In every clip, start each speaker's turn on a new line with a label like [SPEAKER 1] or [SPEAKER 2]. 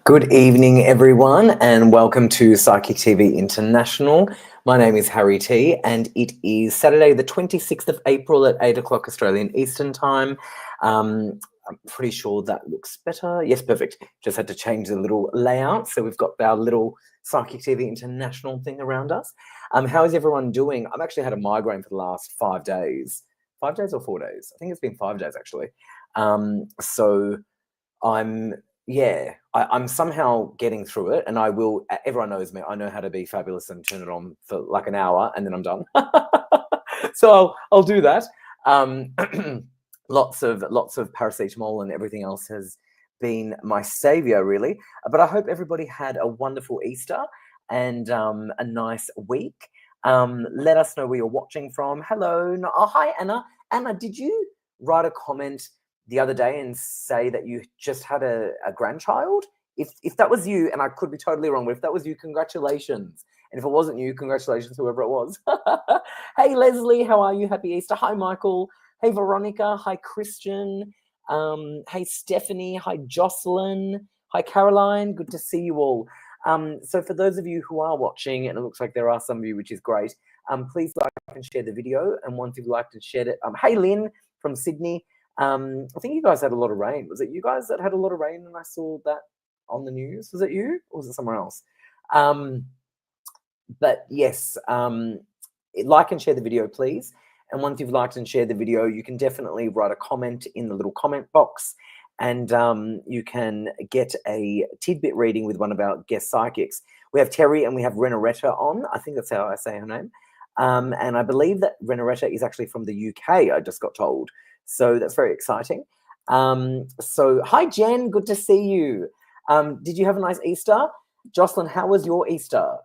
[SPEAKER 1] Good evening, everyone, and welcome to Psychic TV International. My name is Harry T, and it is Saturday, the 26th of April at 8 o'clock Australian Eastern Time. I'm pretty sure that looks better. Yes, perfect. Just had to change the little layout. So we've got our little Psychic TV International thing around us. How is everyone doing? I've actually had a migraine for the last 5 days. 5 days or 4 days? I think it's been 5 days, actually. So I'm somehow getting through it, and I will. Everyone knows me. I know how to be fabulous and turn it on for like an hour, and then I'm done. So I'll do that. Lots of paracetamol and everything else has been my savior, really. But I hope everybody had a wonderful Easter and a nice week. Let us know where you're watching from. Hello. Oh, hi, Anna. Anna, did you write a comment the other day and say that you just had a grandchild? If that was you, and I could be totally wrong, but if that was you, congratulations. And if it wasn't you, congratulations, whoever it was. Hey, Leslie, how are you? Happy Easter. Hi, Michael. Hey, Veronica. Hi, Christian. Hey, Stephanie. Hi, Jocelyn. Hi, Caroline. Good to see you all. So for those of you who are watching, and it looks like there are some of you, which is great, please like and share the video. And once you've liked and shared it, hey, Lynn from Sydney. I think you guys had a lot of rain. Was it you guys that had a lot of rain and I saw that on the news? Was it you or was it somewhere else? But yes, like and share the video, please. And once you've liked and shared the video, you can definitely write a comment in the little comment box, and you can get a tidbit reading with one of our guest psychics. We have Terri and we have Renoiretta on. I think that's how I say her name. And I believe that Renoiretta is actually from the UK, I just got told. So that's very exciting. So hi, Jen. Good to see you. Did you have a nice Easter? Jocelyn, how was your Easter?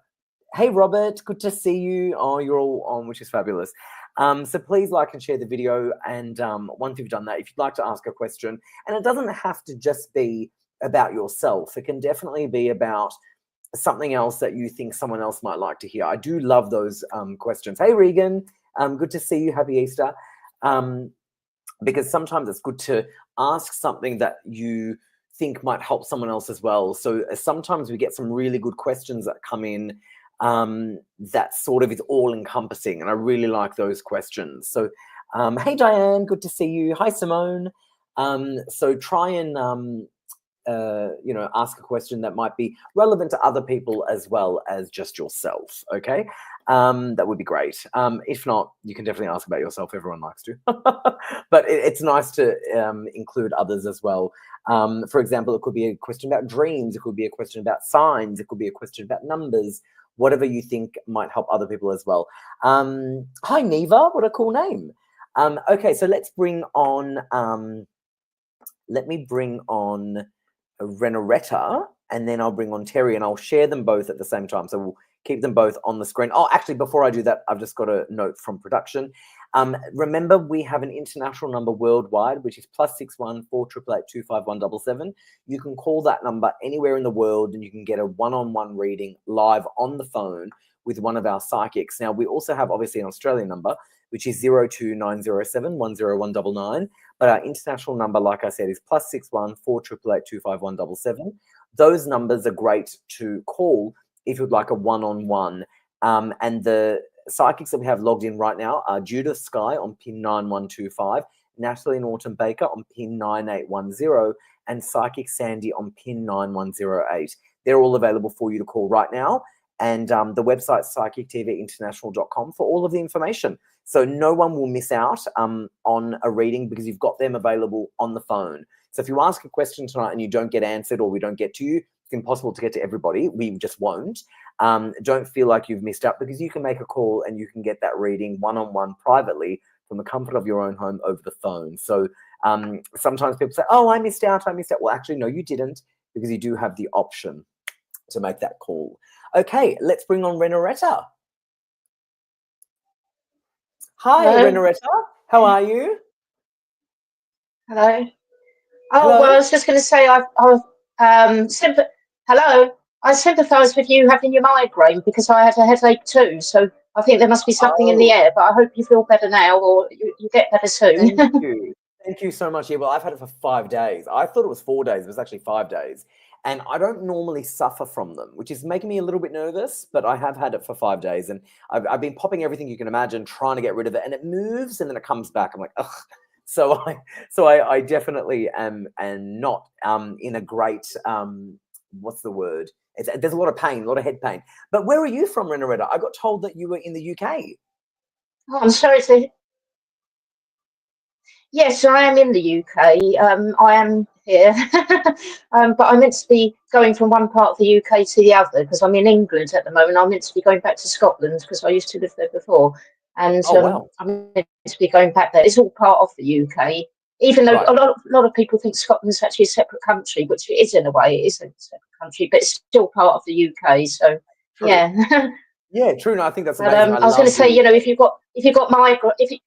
[SPEAKER 1] Hey, Robert. Good to see you. Oh, you're all on, which is fabulous. So please like and share the video. And once you've done that, if you'd like to ask a question, and it doesn't have to just be about yourself. It can definitely be about something else that you think someone else might like to hear. I do love those questions. Hey, Regan. Good to see you. Happy Easter. Because sometimes it's good to ask something that you think might help someone else as well. So sometimes we get some really good questions that come in that sort of is all-encompassing, and I really like those questions. So, hey, Diane, good to see you. Hi, Simone. So try and, ask a question that might be relevant to other people as well as just yourself, okay? That would be great. If not, you can definitely ask about yourself. Everyone likes to. But it's nice to include others as well. For example, it could be a question about dreams. It could be a question about signs. It could be a question about numbers. Whatever you think might help other people as well. Hi, Neva. What a cool name. Okay, so let's bring on... let me bring on Renoiretta, and then I'll bring on Terri, and I'll share them both at the same time. So we'll keep them both on the screen. Oh, actually, before I do that, I've just got a note from production. Remember, we have an international number worldwide, which is +61 488 25177. You can call that number anywhere in the world, and you can get a one-on-one reading live on the phone with one of our psychics. Now, we also have, obviously, an Australian number, which is 02907 10199. But our international number, like I said, is +61 488 25177. Those numbers are great to call if you'd like a one-on-one. And the psychics that we have logged in right now are Judith Sky on pin 9125, Natalie Norton Baker on pin 9810, and Psychic Sandy on pin 9108. They're all available for you to call right now. And the website psychictvinternational.com for all of the information. So no one will miss out on a reading because you've got them available on the phone. So if you ask a question tonight and you don't get answered or we don't get to you, it's impossible to get to everybody. We just won't. Don't feel like you've missed out, because you can make a call and you can get that reading one-on-one privately from the comfort of your own home over the phone. So sometimes people say, oh, I missed out. Well, actually, no, you didn't, because you do have the option to make that call. Okay, let's bring on Renoiretta. Hi,
[SPEAKER 2] Hello.
[SPEAKER 1] Renoiretta. How are you?
[SPEAKER 2] Hello. Oh,
[SPEAKER 1] Hello?
[SPEAKER 2] well, I was just going to say hello. I sympathise with you having your migraine, because I had a headache too. So I think there must be something in the air, but I hope you feel better now, or you get better soon.
[SPEAKER 1] Thank you. Thank you so much. Yeah, well, I've had it for 5 days. I thought it was 4 days. It was actually 5 days. and I don't normally suffer from them, which is making me a little bit nervous, but I have had it for 5 days, and I've been popping everything you can imagine, trying to get rid of it, and it moves and then it comes back. I'm like, ugh. So I definitely am not in a great, what's the word? There's a lot of pain, a lot of head pain. But where are you from, Renoiretta? I got told that you were in the UK.
[SPEAKER 2] Oh, I'm sorry to. Yes, I am in the UK. I am here, but I'm meant to be going from one part of the UK to the other because I'm in England at the moment. I'm meant to be going back to Scotland because I used to live there before, and
[SPEAKER 1] Oh, wow.
[SPEAKER 2] I'm meant to be going back there. It's all part of the UK, even though
[SPEAKER 1] Right.
[SPEAKER 2] a lot of people think Scotland's actually a separate country, which it is in a way. It is a separate country, but it's still part of the UK. So,
[SPEAKER 1] True.
[SPEAKER 2] yeah.
[SPEAKER 1] Yeah, true. No, I think that's
[SPEAKER 2] But
[SPEAKER 1] amazing.
[SPEAKER 2] I was going to say, you know, if you've got migrant, if you,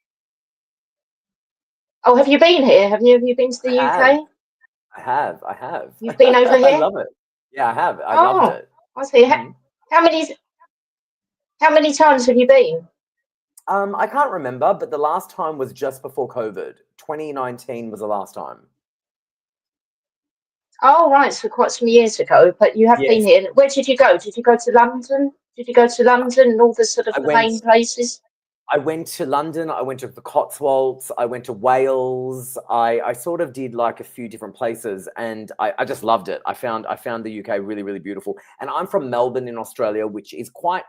[SPEAKER 2] oh, have you been here? Have you been to the
[SPEAKER 1] I have.
[SPEAKER 2] UK?
[SPEAKER 1] I have.
[SPEAKER 2] You've been over
[SPEAKER 1] I
[SPEAKER 2] here?
[SPEAKER 1] love it. Yeah, I have. I loved
[SPEAKER 2] Oh,
[SPEAKER 1] it.
[SPEAKER 2] I see.
[SPEAKER 1] Mhm.
[SPEAKER 2] How many times have you been?
[SPEAKER 1] I can't remember, but the last time was just before COVID. 2019 was the last time.
[SPEAKER 2] Oh, right, so quite some years ago, but you have been
[SPEAKER 1] Yes.
[SPEAKER 2] here. Where did you go? Did you go to London? Did you go to London and all the sort of
[SPEAKER 1] I
[SPEAKER 2] the
[SPEAKER 1] went
[SPEAKER 2] main places?
[SPEAKER 1] I went to London, I went to the Cotswolds, I went to Wales. I sort of did like a few different places, and I just loved it. I found the UK really, really beautiful. And I'm from Melbourne in Australia, which is quite,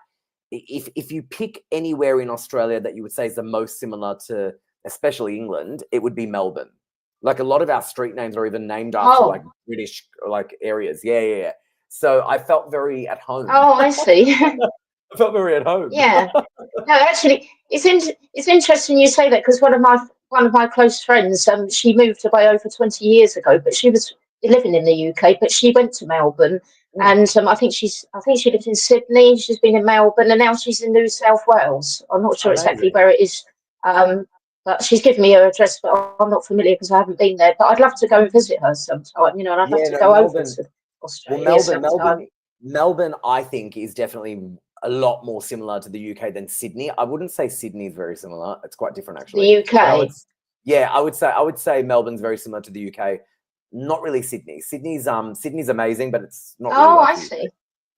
[SPEAKER 1] if you pick anywhere in Australia that you would say is the most similar to especially England, it would be Melbourne. Like a lot of our street names are even named after like
[SPEAKER 2] Oh,
[SPEAKER 1] British like areas. Yeah. So I felt very at home.
[SPEAKER 2] oh, I see.
[SPEAKER 1] I felt very at home.
[SPEAKER 2] Yeah. No, actually, it's interesting you say that because one of my close friends, she moved away over 20 years ago, but she was living in the UK, but she went to Melbourne,
[SPEAKER 1] Mm,
[SPEAKER 2] and I think she lived in Sydney. She's been in Melbourne, and now she's in New South Wales. I'm not sure exactly
[SPEAKER 1] amazing.
[SPEAKER 2] where it is, but she's given me her address, but I'm not familiar because I haven't been there. But I'd love to go and visit her sometime, you know, and I'd love
[SPEAKER 1] Yeah,
[SPEAKER 2] to
[SPEAKER 1] no,
[SPEAKER 2] go over
[SPEAKER 1] Melbourne.
[SPEAKER 2] to
[SPEAKER 1] Well,
[SPEAKER 2] Australia sometime.
[SPEAKER 1] Melbourne, I think is definitely a lot more similar to the UK than Sydney. I wouldn't say Sydney is very similar. It's quite different
[SPEAKER 2] The
[SPEAKER 1] actually. But
[SPEAKER 2] UK.
[SPEAKER 1] yeah, I would say Melbourne's very similar to the UK. Not really Sydney. Sydney's amazing, but it's not really
[SPEAKER 2] Oh,
[SPEAKER 1] like
[SPEAKER 2] I
[SPEAKER 1] the UK.
[SPEAKER 2] see.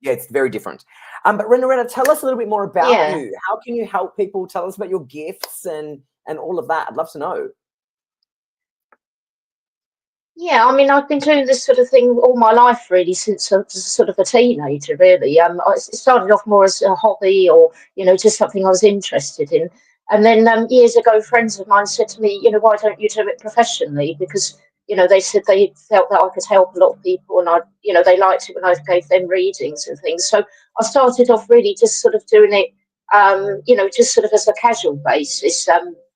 [SPEAKER 1] Yeah, it's very different. But Renoiretta, tell us a little bit more about
[SPEAKER 2] Yeah.
[SPEAKER 1] you. How can you help people? Tell us about your gifts and all of that. I'd love to know.
[SPEAKER 2] Yeah, I mean, I've been doing this sort of thing all my life, really, since I was sort of a teenager, really. It started off more as a hobby or, you know, just something I was interested in. And then years ago, friends of mine said to me, you know, why don't you do it professionally? Because, you know, they said they felt that I could help a lot of people and you know, they liked it when I gave them readings and things. So I started off really just sort of doing it, you know, just sort of as a casual basis,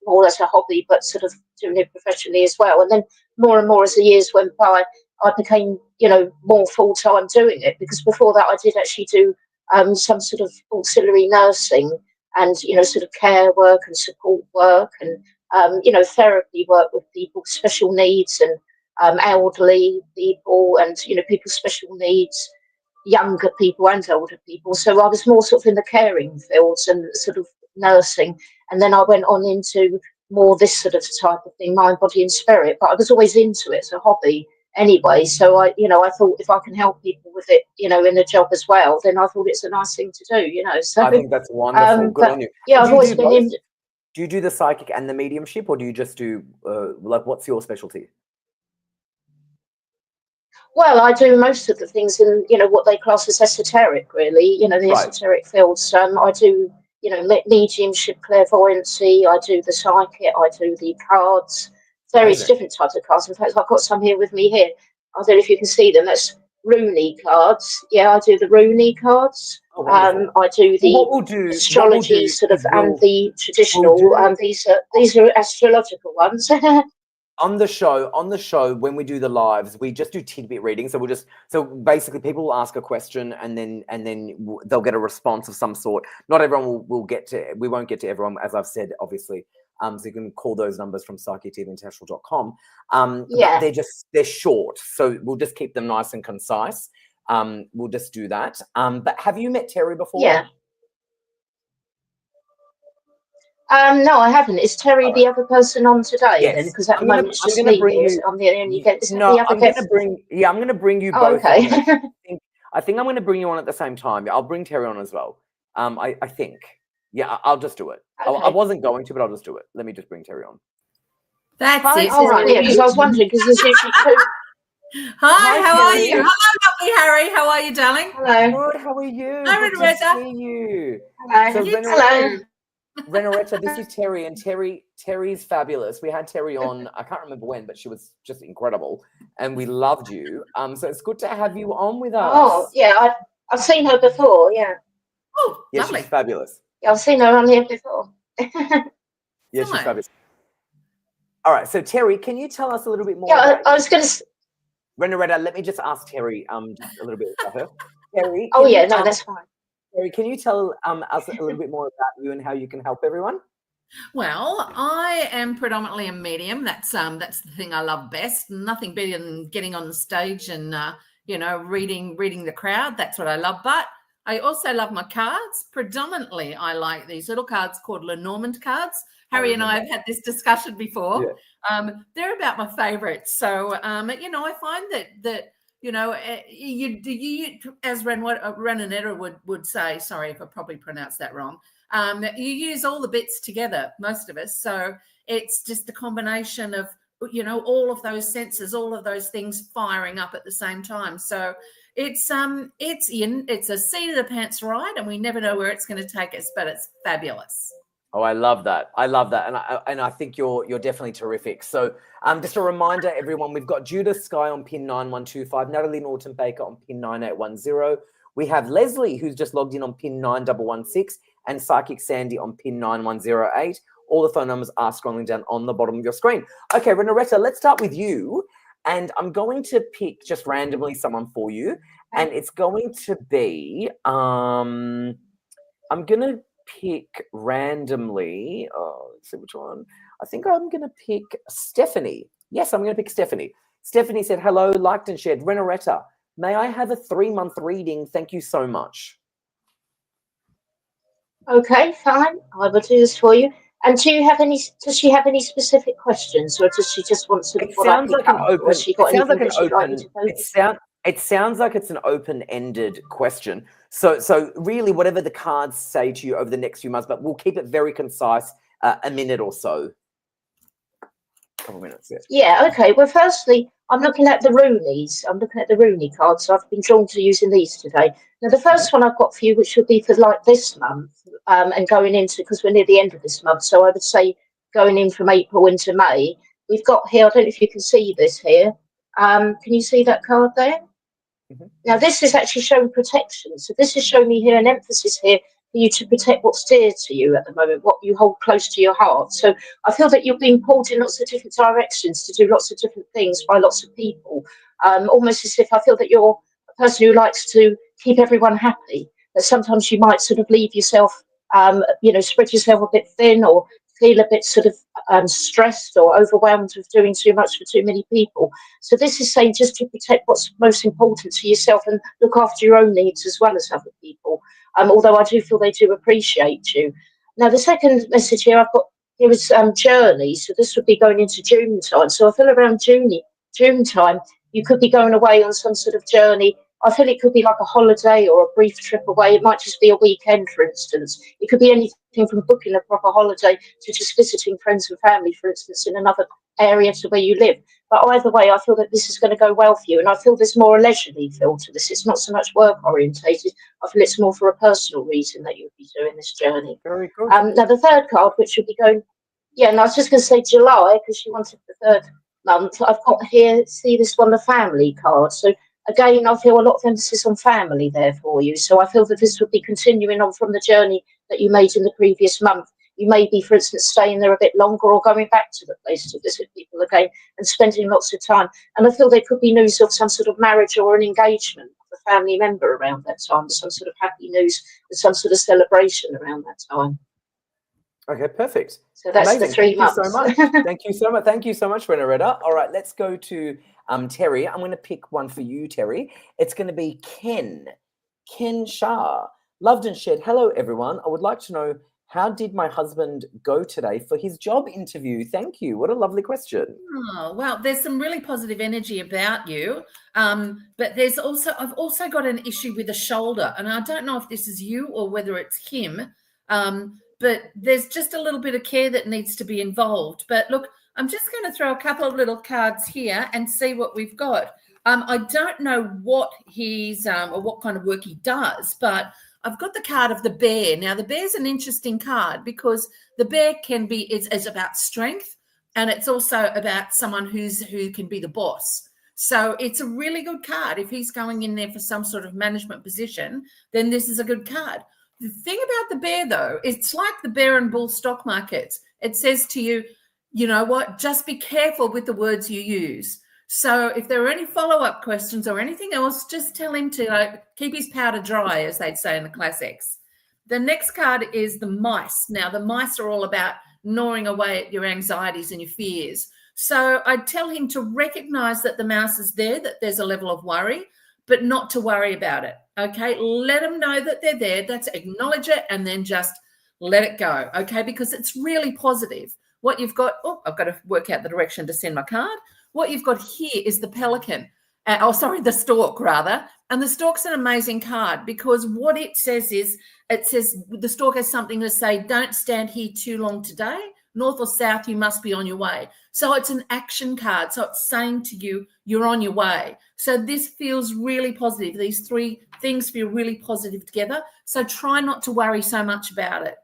[SPEAKER 2] more as a hobby, but sort of doing it professionally as well. And then more and more as the years went by, I became, you know, more full time doing it because before that I did actually do some sort of auxiliary nursing and, you know, sort of care work and support work and, you know, therapy work with people with special needs and elderly people and, you know, people with special needs, younger people and older people. So I was more sort of in the caring fields and sort of nursing. And then I went on into more this sort of type of thing, mind, body, and spirit. But I was always into it as a hobby anyway. So you know, I thought if I can help people with it, you know, in a job as well, then I thought it's a nice thing to do, you know. So,
[SPEAKER 1] I think that's wonderful. Good
[SPEAKER 2] but
[SPEAKER 1] on you.
[SPEAKER 2] yeah,
[SPEAKER 1] And
[SPEAKER 2] I've
[SPEAKER 1] do you
[SPEAKER 2] always
[SPEAKER 1] do
[SPEAKER 2] been
[SPEAKER 1] both?
[SPEAKER 2] in.
[SPEAKER 1] Do you do the psychic and the mediumship, or do you just do like what's your specialty?
[SPEAKER 2] Well, I do most of the things in, you know, what they class as esoteric, really, you know, the
[SPEAKER 1] Right.
[SPEAKER 2] esoteric fields. I do, you know, mediumship, clairvoyancy, I do the psychic, I do the cards, various
[SPEAKER 1] Amazing.
[SPEAKER 2] different types of cards. In fact, I've got some here with me here. I don't know if you can see them. That's Rooney cards. Yeah, I do the Rooney cards.
[SPEAKER 1] Oh, wonderful.
[SPEAKER 2] I do
[SPEAKER 1] Well,
[SPEAKER 2] the
[SPEAKER 1] what we'll
[SPEAKER 2] astrology
[SPEAKER 1] do
[SPEAKER 2] sort of
[SPEAKER 1] is
[SPEAKER 2] and the
[SPEAKER 1] we'll
[SPEAKER 2] traditional.
[SPEAKER 1] do
[SPEAKER 2] These are astrological ones.
[SPEAKER 1] on the show when we do the lives, we just do tidbit reading. So so basically people will ask a question and then they'll get a response of some sort. Not everyone we won't get to everyone, as I've said, obviously. So you can call those numbers from psychictvinternational.com. But
[SPEAKER 2] Yeah,
[SPEAKER 1] they're short, so we'll just keep them nice and concise. We'll just do that. But have you met Terri before?
[SPEAKER 2] yeah. No, I haven't. Is Terry
[SPEAKER 1] All right.
[SPEAKER 2] the other person on today then?
[SPEAKER 1] Yes.
[SPEAKER 2] Because at the moment it's just
[SPEAKER 1] I'm gonna
[SPEAKER 2] me
[SPEAKER 1] bring
[SPEAKER 2] here.
[SPEAKER 1] you.
[SPEAKER 2] I'm the only guest. Isn't
[SPEAKER 1] No,
[SPEAKER 2] the other
[SPEAKER 1] I'm gonna
[SPEAKER 2] guest?
[SPEAKER 1] bring. Yeah, I'm gonna bring you
[SPEAKER 2] Oh,
[SPEAKER 1] both
[SPEAKER 2] okay.
[SPEAKER 1] on. I think I'm gonna bring you on at the same time. I'll bring Terry on as well. I think. Yeah, I'll just do it. I
[SPEAKER 2] Okay.
[SPEAKER 1] wasn't going to, but I'll just do it. Let me just bring Terry on.
[SPEAKER 3] That's
[SPEAKER 1] Hi,
[SPEAKER 3] it.
[SPEAKER 2] All right, yeah, because I was wondering, because there's usually two.
[SPEAKER 3] Hi, how are
[SPEAKER 1] Terry.
[SPEAKER 3] you? Hello, lovely Harry. How are you, darling?
[SPEAKER 2] Hello.
[SPEAKER 1] Good. How are you?
[SPEAKER 3] Hi,
[SPEAKER 1] Good to
[SPEAKER 3] Renoiretta.
[SPEAKER 1] see you.
[SPEAKER 2] Hello.
[SPEAKER 1] So
[SPEAKER 3] You
[SPEAKER 2] Hello.
[SPEAKER 3] too.
[SPEAKER 1] Renoiretta, this is Terry, and Terry's fabulous. We had Terry on, I can't remember when, but she was just incredible, and we loved you. So it's good to have you on with
[SPEAKER 2] Oh,
[SPEAKER 1] us.
[SPEAKER 2] yeah, I've seen her before, yeah.
[SPEAKER 3] Oh,
[SPEAKER 1] Yeah,
[SPEAKER 3] lovely.
[SPEAKER 1] she's fabulous.
[SPEAKER 2] Yeah, I've seen her on here before.
[SPEAKER 1] Yeah, she's
[SPEAKER 3] Fine.
[SPEAKER 1] fabulous. All right, so Terry, can you tell us a little bit more?
[SPEAKER 2] Yeah, I was going to.
[SPEAKER 1] Renoiretta, let me just ask Terry just a little bit about her. Terry,
[SPEAKER 2] Oh, yeah, no, that's fine.
[SPEAKER 1] Terry, can you tell us a little bit more about you and how you can help everyone?
[SPEAKER 3] Well, I am predominantly a medium. That's the thing I love best. Nothing better than getting on the stage and reading the crowd. That's what I love. But I also love my cards. Predominantly, I like these little cards called Lenormand cards. Harry and I have had this discussion before.
[SPEAKER 1] Yeah.
[SPEAKER 3] They're about my favorites. So I find that you as Renoiretta would say. Sorry if I probably pronounced that wrong. You use all the bits together, most of us. So it's just a combination of, all of those senses, all of those things firing up at the same time. So it's a seat of the pants ride, and we never know where it's going to take us, but it's fabulous.
[SPEAKER 1] Oh, I love that. I love that. And I think you're definitely terrific. So just a reminder, everyone, we've got Judith Sky on pin 9125, Natalie Norton Baker on pin 9810. We have Leslie, who's just logged in on pin 9116, and Psychic Sandy on pin 9108. All the phone numbers are scrolling down on the bottom of your screen. Okay, Renoiretta, let's start with you. And I'm going to pick just randomly someone for you. And it's going to be, I'm going to pick randomly. Oh, let's see which one. I think I'm going to pick Stephanie. Yes, I'm going to pick Stephanie. Stephanie said, hello, liked and shared. Renoiretta, may I have a 3-month reading? Thank you so much.
[SPEAKER 2] Okay, fine. I will do this for you. And does she have any specific questions, or does she just want sort of what I pick up? Or has she got anything that she'd like me to focus on?
[SPEAKER 1] It sounds like it's an open-ended question. So really, whatever the cards say to you over the next few months, but we'll keep it very concise, a minute or so. A couple minutes, yeah.
[SPEAKER 2] Yeah, okay. Well, firstly, I'm looking at the Roonies. I'm looking at the Rooney cards. So I've been drawn to using these today. Now, the first one I've got for you, which will be for like this month, and going into, because we're near the end of this month, so I would say going in from April into May. We've got here, I don't know if you can see this here. Can you see that card there? Now, this is actually showing protection. So this is showing me here an emphasis here for you to protect what's dear to you at the moment, what you hold close to your heart. So I feel that you're being pulled in lots of different directions to do lots of different things by lots of people, almost as if I feel that you're a person who likes to keep everyone happy, that sometimes you might sort of leave yourself, spread yourself a bit thin, or feel a bit sort of stressed or overwhelmed with doing too much for too many people. So this is saying just to protect what's most important to yourself and look after your own needs as well as other people. Although I do feel they do appreciate you. Now, the second message here I've got here is journey. So this would be going into June time. So I feel around June time, you could be going away on some sort of journey. I feel it could be like a holiday or a brief trip away. It might just be a weekend, for instance. It could be anything from booking a proper holiday to just visiting friends and family, for instance, in another area to where you live. But either way, I feel that this is going to go well for you. And I feel there's more a leisurely feel to this. It's not so much work orientated. I feel it's more for a personal reason that you'll be doing this journey.
[SPEAKER 1] Very good.
[SPEAKER 2] Now, the third card, which will be going, and I was just going to say July, because she wanted the third month. I've got here, see this one, the family card. So again, I feel a lot of emphasis on family there for you. So I feel that this would be continuing on from the journey that you made in the previous month. You may be, for instance, staying there a bit longer or going back to the place to visit people again and spending lots of time. And I feel there could be news of some sort of marriage or an engagement of a family member around that time, some sort of happy news and some sort of celebration around that time.
[SPEAKER 1] Okay, perfect.
[SPEAKER 2] So that's
[SPEAKER 1] amazing.
[SPEAKER 2] The 3 months.
[SPEAKER 1] Thank you so much. Thank you so much. Thank you so much, Renoiretta. All right, let's go to Terry. I'm going to pick one for you, Terry. It's going to be Ken Shah. Loved and shared. Hello, everyone. I would like to know How did my husband go today for his job interview? Thank you. What a lovely question.
[SPEAKER 3] Oh, well, there's some really positive energy about you. But I've also got an issue with the shoulder, and I don't know if this is you or whether it's him. But there's just a little bit of care that needs to be involved. But look, I'm just going to throw a couple of little cards here and see what we've got. I don't know what he's or what kind of work he does, but I've got the card of the bear. Now, the bear's an interesting card because the bear is about strength, and it's also about someone who can be the boss. So it's a really good card. If he's going in there for some sort of management position, then this is a good card. The thing about the bear, though, it's like the bear and bull stock markets. It says to you, you know what, just be careful with the words you use. So if there are any follow-up questions or anything else, just tell him to keep his powder dry, as they'd say in the classics. The next card is the mice. Now, the mice are all about gnawing away at your anxieties and your fears. So I'd tell him to recognize that the mouse is there, that there's a level of worry, but not to worry about it, okay? Let them know that they're there. That's acknowledge it and then just let it go, okay? Because it's really positive. What you've got, I've got to work out the direction to send my card. What you've got here is the pelican. The stork, rather. And the stork's an amazing card because what it says is, the stork has something to say, don't stand here too long today. North or south, you must be on your way. So it's an action card. So it's saying to you, you're on your way. So this feels really positive. These three things feel really positive together. So try not to worry so much about it.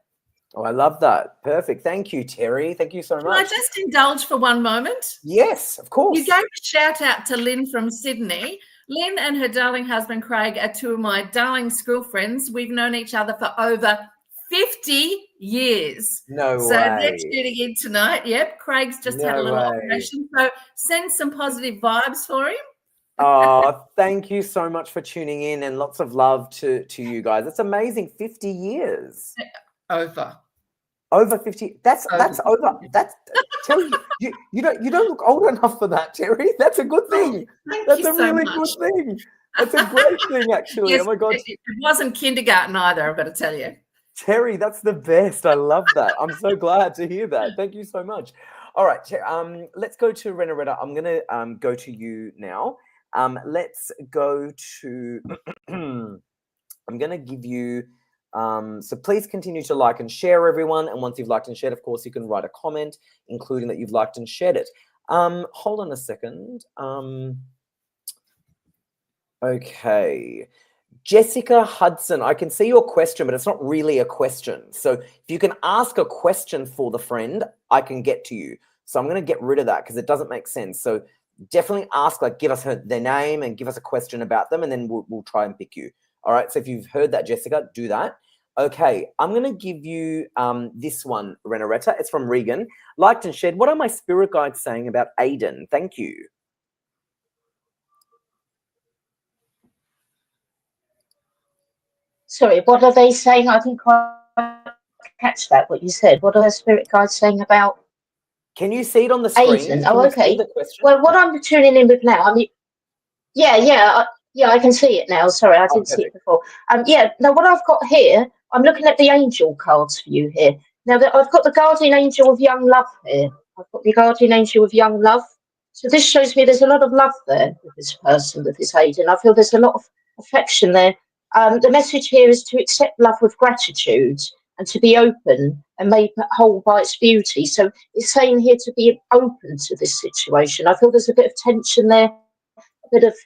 [SPEAKER 1] Oh, I love that. Perfect. Thank you, Terri. Thank you so much.
[SPEAKER 3] Can I just indulge for one moment?
[SPEAKER 1] Yes, of course.
[SPEAKER 3] You gave a shout out to Lynn from Sydney. Lynn and her darling husband, Craig, are two of my darling school friends. We've known each other for over 50 years.
[SPEAKER 1] No
[SPEAKER 3] so
[SPEAKER 1] way.
[SPEAKER 3] They're tuning in tonight. Yep. Craig's just had a little operation. So send some positive vibes for him.
[SPEAKER 1] Oh, thank you so much for tuning in and lots of love to you guys. It's amazing. 50 years. Over 50. That's over. That's Terri, you don't look old enough for that, Terri. That's a good thing. That's a really good thing. That's a great thing, actually.
[SPEAKER 3] Yes,
[SPEAKER 1] oh my God.
[SPEAKER 3] It wasn't kindergarten either, I've got to tell you.
[SPEAKER 1] Terri, that's the best. I love that. I'm so glad to hear that. Thank you so much. All right, let's go to Renoiretta. I'm going to go to you now. Let's go to. I'm going to give you. So please continue to like and share, everyone. And once you've liked and shared, of course, you can write a comment, including that you've liked and shared it. Hold on a second. Okay. Jessica Hudson, I can see your question, but it's not really a question. So if you can ask a question for the friend, I can get to you. So I'm going to get rid of that because it doesn't make sense. So definitely ask, give us their name and give us a question about them, and then we'll try and pick you. All right. So if you've heard that, Jessica, do that. Okay. I'm going to give you this one, Renoiretta. It's from Regan. Liked and shared. What are my spirit guides saying about Aiden? Thank you.
[SPEAKER 2] Sorry, what are they saying? I didn't quite catch that, what you said. What are the spirit guides saying about?
[SPEAKER 1] Can you see it on the screen?
[SPEAKER 2] Aiden. Oh, okay. Well, what I'm tuning in with now, I can see it now. Sorry, I didn't see it before. Now what I've got here, I'm looking at the angel cards for you here. Now I've got the guardian angel of young love here. I've got the guardian angel of young love. So this shows me there's a lot of love there with this person, with this Aiden. I feel there's a lot of affection there. The message here is to accept love with gratitude and to be open and made whole by its beauty. So it's saying here to be open to this situation. I feel there's a bit of tension there, a bit of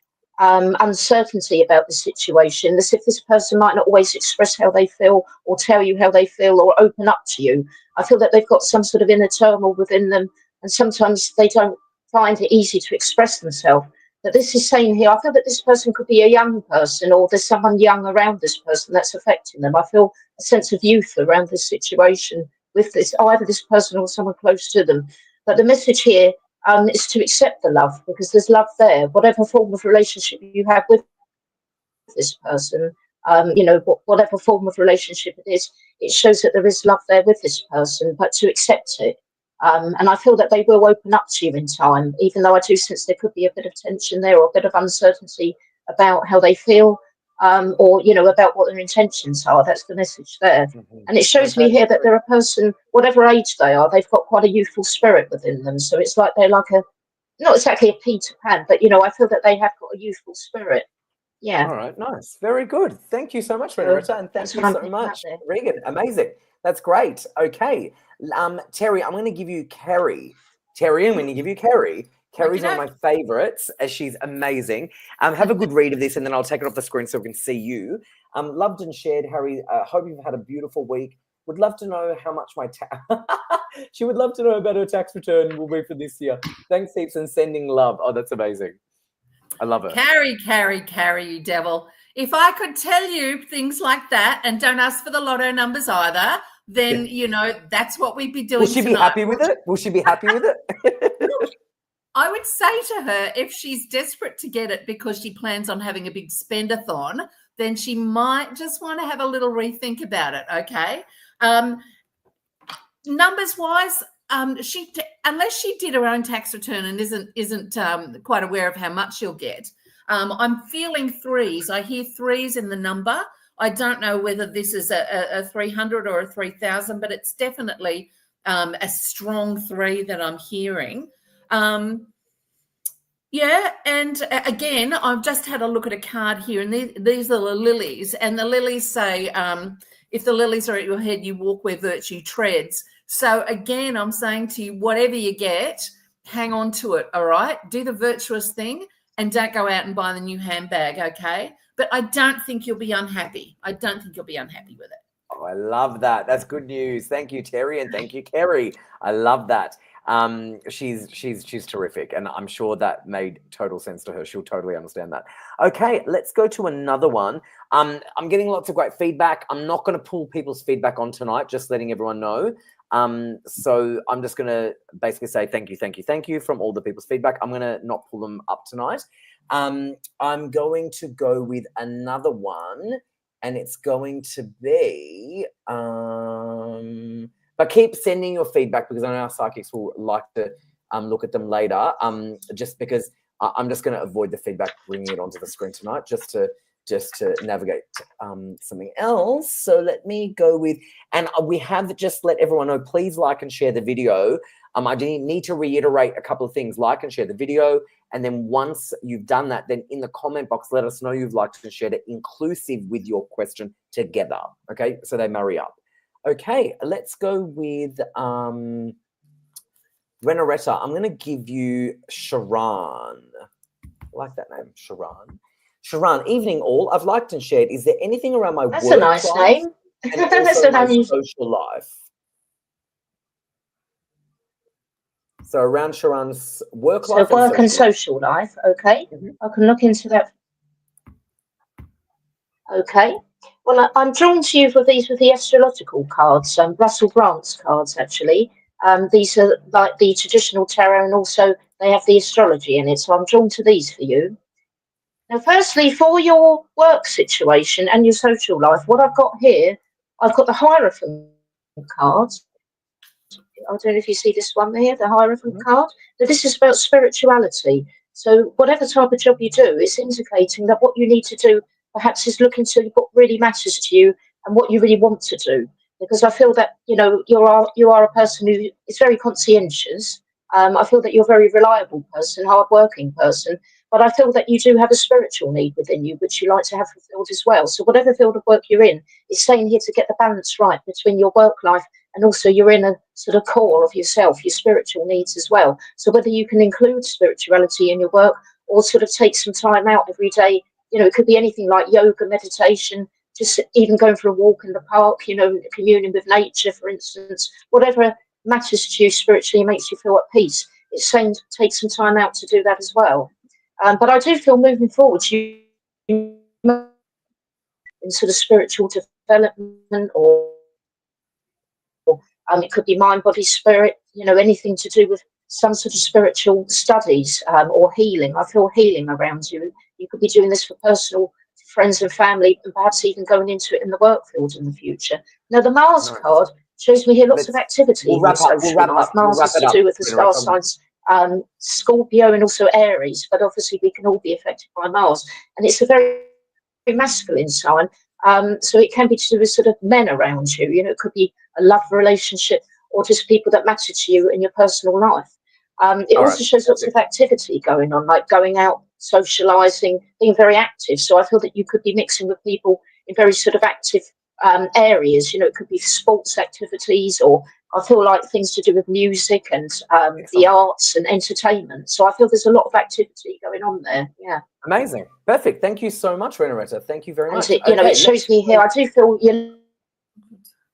[SPEAKER 2] uncertainty about the situation, as if this person might not always express how they feel or tell you how they feel or open up to you. I feel that they've got some sort of inner turmoil within them, and sometimes they don't find it easy to express themselves. But this is saying here, I feel that this person could be a young person, or there's someone young around this person that's affecting them. I feel a sense of youth around this situation with this, either this person or someone close to them. But the message here is to accept the love, because there's love there, whatever form of relationship you have with this person, whatever form of relationship it is, it shows that there is love there with this person, but to accept it. And I feel that they will open up to you in time, even though I do sense there could be a bit of tension there or a bit of uncertainty about how they feel. or, you know, about what their intentions are. That's the message there. And it shows me here that they're a person, whatever age they are, they've got quite a youthful spirit within them. So it's like they're like a, not exactly a Peter Pan, but, you know, I feel that they have got a youthful spirit. Yeah.
[SPEAKER 1] All right, nice. Very good. Thank you so much, Renoiretta, and thank you so much, Regan. Amazing. That's great. Okay. Terri, I'm going to give you Kerry. Terri, I'm going to give you Kerry. Kerry's one of my favorites, as she's amazing. Have a good read of this, and then I'll take it off the screen so we can see you. Loved and shared, Harry. Hope you've had a beautiful week. Would love to know how much my she would love to know about her tax return will be for this year. Thanks heaps and sending love. Oh, that's amazing. I love it.
[SPEAKER 3] Carry, you devil. If I could tell you things like that, and don't ask for the lotto numbers either, then, you know, that's what we'd be doing.
[SPEAKER 1] Will she be happy with it? Will she be happy with it?
[SPEAKER 3] I would say to her, if she's desperate to get it because she plans on having a big spend-a-thon, then she might just want to have a little rethink about it, okay? Numbers-wise, unless she did her own tax return and isn't quite aware of how much she'll get, I'm feeling threes. I hear threes in the number. I don't know whether this is a 300 or a 3,000, but it's definitely a strong three that I'm hearing. Yeah, and again, I've just had a look at a card here, and these are the lilies, and the lilies say, if the lilies are at your head, you walk where virtue treads. So again, I'm saying to you, whatever you get, hang on to it, all right? Do the virtuous thing and don't go out and buy the new handbag, okay? But I don't think you'll be unhappy. I don't think you'll be unhappy with it.
[SPEAKER 1] Oh, I love that. That's good news. Thank you, Terri, and thank you, Kerry. I love that. She's terrific, and I'm sure that made total sense to her. She'll totally understand that. Okay, let's go to another one. I'm getting lots of great feedback. I'm not going to pull people's feedback on tonight, just letting everyone know. So I'm just going to basically say thank you from all the people's feedback. I'm going to not pull them up tonight. I'm going to go with another one, and it's going to be but keep sending your feedback, because I know our psychics will like to look at them later, just because I'm just going to avoid the feedback, bringing it onto the screen tonight, just to navigate something else. So let me go with, and we have just let everyone know, please like and share the video. I need to reiterate a couple of things. Like and share the video, and then once you've done that, then in the comment box, let us know you've liked and shared it, inclusive with your question together, okay? So they marry up. Okay, let's go with Renoiretta. I'm going to give you Sharon. I like that name, Sharon. Sharon, evening all. I've liked and shared. Is there anything around my
[SPEAKER 2] That's
[SPEAKER 1] work
[SPEAKER 2] a nice
[SPEAKER 1] life
[SPEAKER 2] name.
[SPEAKER 1] and also my social life? So around Sharon's work life.
[SPEAKER 2] So work and social life. Okay, I can look into that. Okay. Well, I'm drawn to you for these with the astrological cards, Russell Grant's cards, actually. These are like the traditional tarot, and also they have the astrology in it. So I'm drawn to these for you. Now, firstly, for your work situation and your social life, what I've got here, I've got the Hierophant cards. I don't know if you see this one here, the Hierophant card. Now, this is about spirituality. So whatever type of job you do, it's indicating that what you need to do perhaps is look into what really matters to you and what you really want to do. Because I feel that, you know, you are a person who is very conscientious. I feel that you're a very reliable person, hardworking person. But I feel that you do have a spiritual need within you, which you like to have fulfilled as well. So whatever field of work you're in, it's saying here to get the balance right between your work life and also your inner sort of core of yourself, your spiritual needs as well. So whether you can include spirituality in your work or sort of take some time out every day, you know, it could be anything like yoga, meditation, just even going for a walk in the park, you know, communing with nature, for instance, whatever matters to you spiritually makes you feel at peace. It's saying to take some time out to do that as well. But I do feel moving forward, you in sort of spiritual development, or it could be mind, body, spirit, you know, anything to do with some sort of spiritual studies or healing. I feel healing around you. You could be doing this for personal friends and family, and perhaps even going into it in the work field in the future. Now, the Mars card shows me here lots of activity in your social life. Mars is to do with the star signs, Scorpio and also Aries, but obviously we can all be affected by Mars. And it's a very, masculine sign. So it can be to do with sort of men around you. You know, it could be a love relationship or just people that matter to you in your personal life. It
[SPEAKER 1] All
[SPEAKER 2] also
[SPEAKER 1] right.
[SPEAKER 2] shows lots of activity going on, like going out, socializing, being very active. So I feel that you could be mixing with people in very sort of active areas. You know, it could be sports activities, or I feel like things to do with music and the arts and entertainment. So I feel there's a lot of activity going on there. Yeah.
[SPEAKER 1] Amazing. Perfect. Thank you so much, Renoiretta. Thank you very much.
[SPEAKER 2] You know, it shows me here. I do feel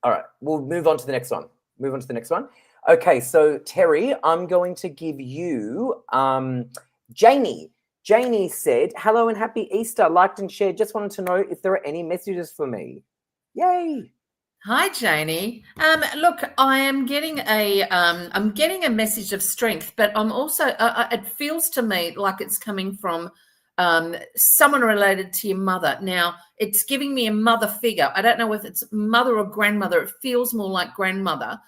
[SPEAKER 1] All right. We'll move on to the next one. Okay. So, Terri, I'm going to give you Janie. Janie said, hello and happy Easter. Liked and shared. Just wanted to know if there are any messages for me. Yay.
[SPEAKER 3] Hi, Janie. Look, I am getting a message of strength, but I'm also, it feels to me like it's coming from someone related to your mother. Now, it's giving me a mother figure. I don't know if it's mother or grandmother. It feels more like grandmother.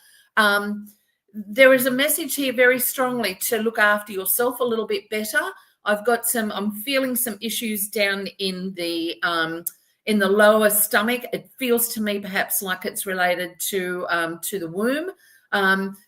[SPEAKER 3] There is a message here very strongly to look after yourself a little bit better. I'm feeling some issues down in the lower stomach. It feels to me perhaps like it's related to the womb.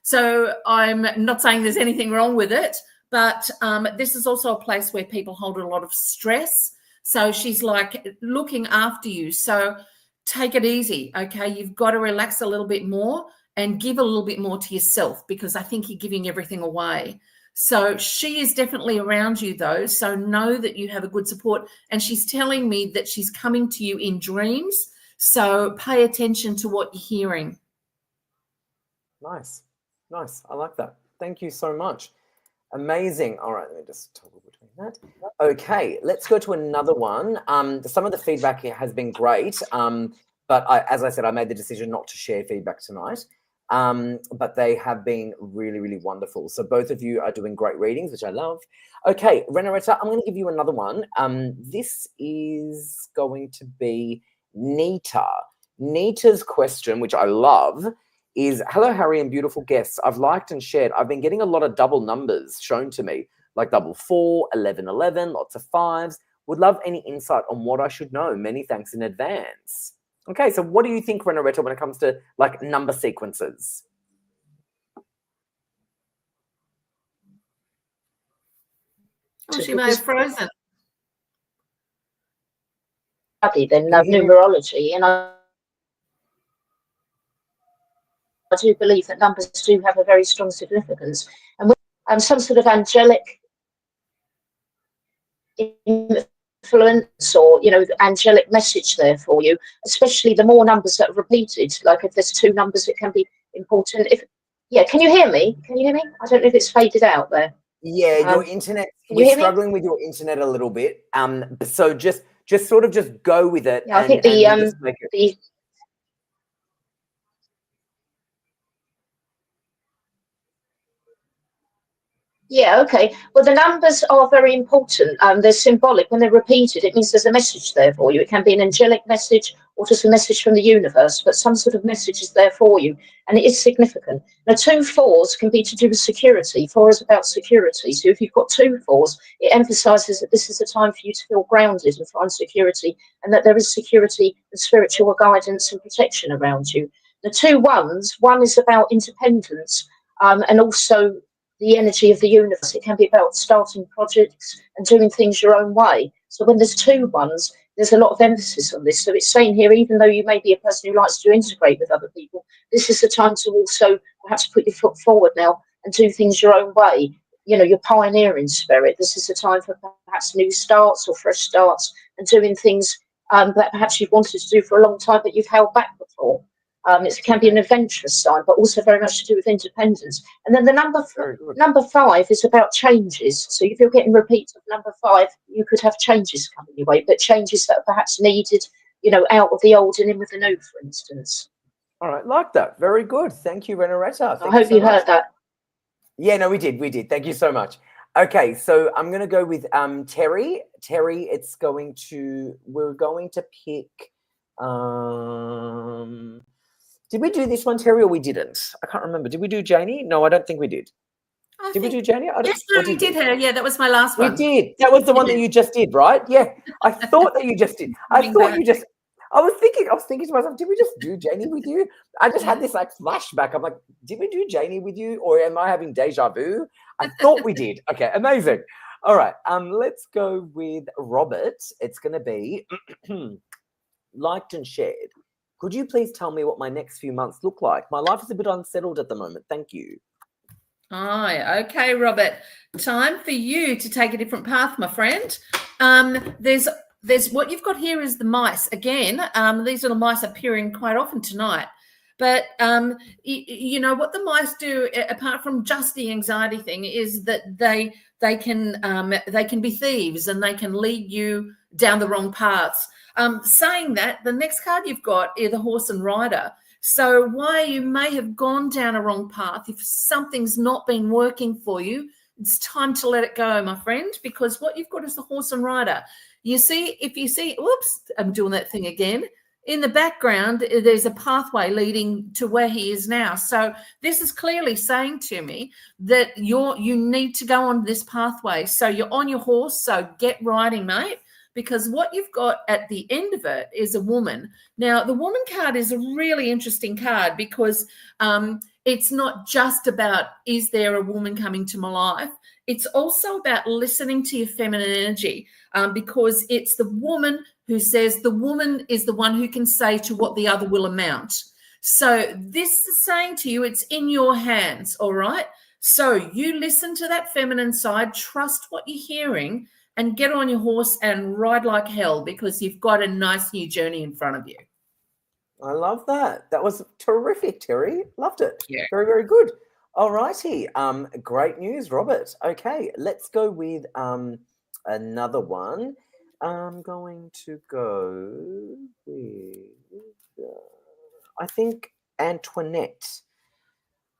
[SPEAKER 3] So I'm not saying there's anything wrong with it, but this is also a place where people hold a lot of stress. So she's like looking after you. So take it easy, okay? You've got to relax a little bit more and give a little bit more to yourself, because I think you're giving everything away. So she is definitely around you, though. So know that you have a good support. And she's telling me that she's coming to you in dreams. So pay attention to what you're hearing.
[SPEAKER 1] Nice. I like that. Thank you so much. Amazing. All right, let me just toggle between that. Okay, let's go to another one. Some of the feedback here has been great, but as I said, I made the decision not to share feedback tonight. But they have been really, really wonderful. So both of you are doing great readings, which I love. Okay, Renoiretta, I'm going to give you another one. This is going to be Nita. Nita's question, which I love, is, hello, Harry and beautiful guests. I've liked and shared. I've been getting a lot of double numbers shown to me, like 4, 11, 11, lots of 5s. Would love any insight on what I should know. Many thanks in advance. Okay, so what do you think, Renoiretta, when it comes to like number sequences?
[SPEAKER 3] Oh, she may have frozen.
[SPEAKER 2] Then numerology, and I do believe that numbers do have a very strong significance, and with some sort of angelic influence or, you know, angelic message there for you, especially the more numbers that are repeated. Like if there's 2 numbers, it can be important. Can you hear me? I don't know if it's faded out there.
[SPEAKER 1] Yeah, your internet. We're struggling with your internet a little bit. So just sort of just go with it.
[SPEAKER 2] Yeah, I think the Yeah, okay. Well, the numbers are very important. They're symbolic. When they're repeated, it means there's a message there for you. It can be an angelic message or just a message from the universe, but some sort of message is there for you, and it is significant. Now, 2 4s can be to do with security. 4 is about security. So if you've got 2 4s, it emphasizes that this is a time for you to feel grounded and find security, and that there is security and spiritual guidance and protection around you. The 2 1s, 1 is about independence, and also the energy of the universe. It can be about starting projects and doing things your own way. So when there's 2 1s, there's a lot of emphasis on this. So it's saying here, even though you may be a person who likes to integrate with other people, this is the time to also perhaps put your foot forward now and do things your own way. You know, your pioneering spirit. This is the time for perhaps new starts or fresh starts and doing things that perhaps you've wanted to do for a long time, but you've held back before. It can be an adventurous sign, but also very much to do with independence. And then the number 5 is about changes. So if you're getting repeats of number 5, you could have changes coming your way, but changes that are perhaps needed, you know, out of the old and in with the new, for instance.
[SPEAKER 1] All right, like that. Very good. Thank you, Renoiretta.
[SPEAKER 2] I hope you heard that.
[SPEAKER 1] Yeah, no, we did. Thank you so much. Okay, so I'm going to go with Terri. Terri, we're going to pick... did we do this one, Terri, or we didn't? I can't remember. Did we do Janie? No, I don't think we did. Did we do Janie?
[SPEAKER 3] Yes, no, we did her. Yeah, that was my last
[SPEAKER 1] We
[SPEAKER 3] one.
[SPEAKER 1] did. That was the one that you just did, right? Yeah. I thought that you just did. I was thinking to myself, did we just do Janie with you? I just had this like flashback. I'm like, did we do Janie with you? Or am I having deja vu? I thought we did. Okay, amazing. All right. Let's go with Robert. It's gonna be liked and shared. Could you please tell me what my next few months look like? My life is a bit unsettled at the moment. Thank you.
[SPEAKER 3] Okay, Robert. Time for you to take a different path, my friend. There's what you've got here is the mice. Again, these little mice are appearing quite often tonight. But you know what the mice do, apart from just the anxiety thing, is that they can be thieves and they can lead you down the wrong paths. Saying that, the next card you've got is the horse and rider. So why you may have gone down a wrong path, if something's not been working for you, it's time to let it go, my friend, because what you've got is the horse and rider. You see, if you see, whoops, I'm doing that thing again. In the background, there's a pathway leading to where he is now. So this is clearly saying to me that you need to go on this pathway. So you're on your horse, so get riding, mate. Because what you've got at the end of it is a woman. Now, the woman card is a really interesting card because it's not just about, is there a woman coming to my life? It's also about listening to your feminine energy because it's the woman who says the woman is the one who can say to what the other will amount. So this is saying to you, it's in your hands, all right? So you listen to that feminine side, trust what you're hearing, and get on your horse and ride like hell because you've got a nice new journey in front of you.
[SPEAKER 1] I love that. That was terrific, Terri. Loved it.
[SPEAKER 3] Yeah.
[SPEAKER 1] Very, very good. All righty. Great news, Robert. Okay, let's go with another one. I'm going to go with, I think, Antoinette.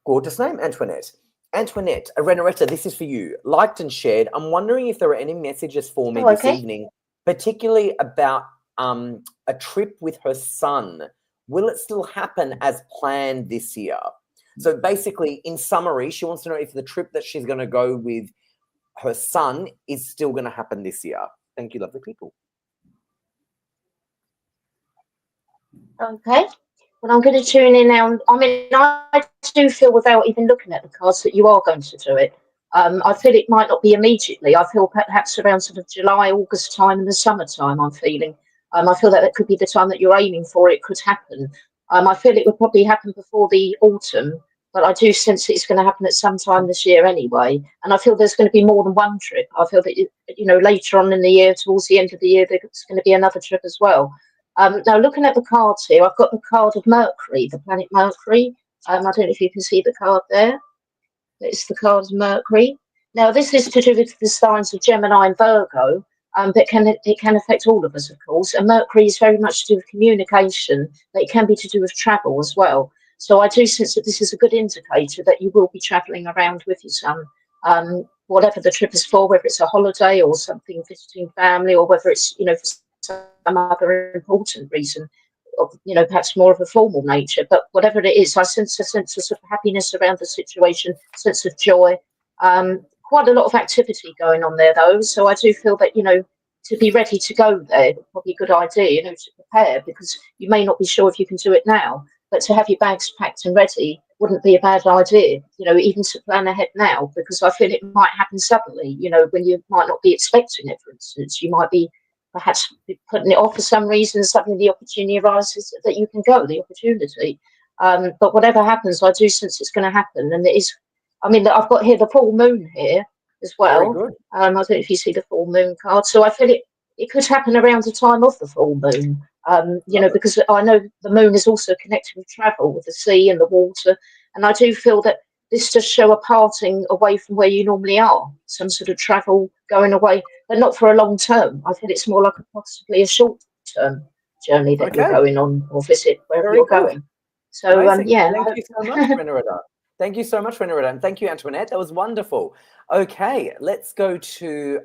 [SPEAKER 1] Gorgeous name, Antoinette. Antoinette, Renoiretta, this is for you. Liked and shared. I'm wondering if there are any messages for me this evening, particularly about a trip with her son. Will it still happen as planned this year? So basically, in summary, she wants to know if the trip that she's going to go with her son is still going to happen this year. Thank you, lovely people.
[SPEAKER 2] Okay. Well, I'm going to tune in now. I mean, I do feel without even looking at the cards that you are going to do it. I feel it might not be immediately. I feel perhaps around sort of July, August time in the summertime, I'm feeling. I feel that could be the time that you're aiming for. It could happen. I feel it would probably happen before the autumn, but I do sense it's going to happen at some time this year anyway. And I feel there's going to be more than one trip. I feel that, you know, later on in the year, towards the end of the year, there's going to be another trip as well. Now, looking at the cards here, I've got the card of Mercury, the planet Mercury. I don't know if you can see the card there. It's the card of Mercury. Now, this is to do with the signs of Gemini and Virgo, but it can affect all of us, of course. And Mercury is very much to do with communication, but it can be to do with travel as well. So I do sense that this is a good indicator that you will be travelling around with your son, whatever the trip is for, whether it's a holiday or something, visiting family, or whether it's, you know, for some other important reason, or, you know, perhaps more of a formal nature. But whatever it is, I sense a sense of sort of happiness around the situation, sense of joy. Quite a lot of activity going on there, though. So I do feel that, you know, to be ready to go there, probably a good idea, you know, to prepare, because you may not be sure if you can do it now, but to have your bags packed and ready wouldn't be a bad idea, you know, even to plan ahead now, because I feel it might happen suddenly, you know, when you might not be expecting it, for instance. You might be perhaps putting it off for some reason, suddenly the opportunity arises that you can go, the opportunity. But whatever happens, I do sense it's going to happen. And it is, I mean, I've got here the full moon here as well.
[SPEAKER 1] Very good.
[SPEAKER 2] I don't know if you see the full moon card. So I feel it could happen around the time of the full moon, you know, because I know the moon is also connected with travel, with the sea and the water. And I do feel that this does show a parting away from where you normally are, some sort of travel going away, but not for a long term. I think it's more like possibly a short term journey that you're going on, or visit wherever you're going. So, yeah.
[SPEAKER 1] Thank you so much, Renoiretta. Thank you so much, Renoiretta. And thank you, Antoinette. That was wonderful. Okay, let's go to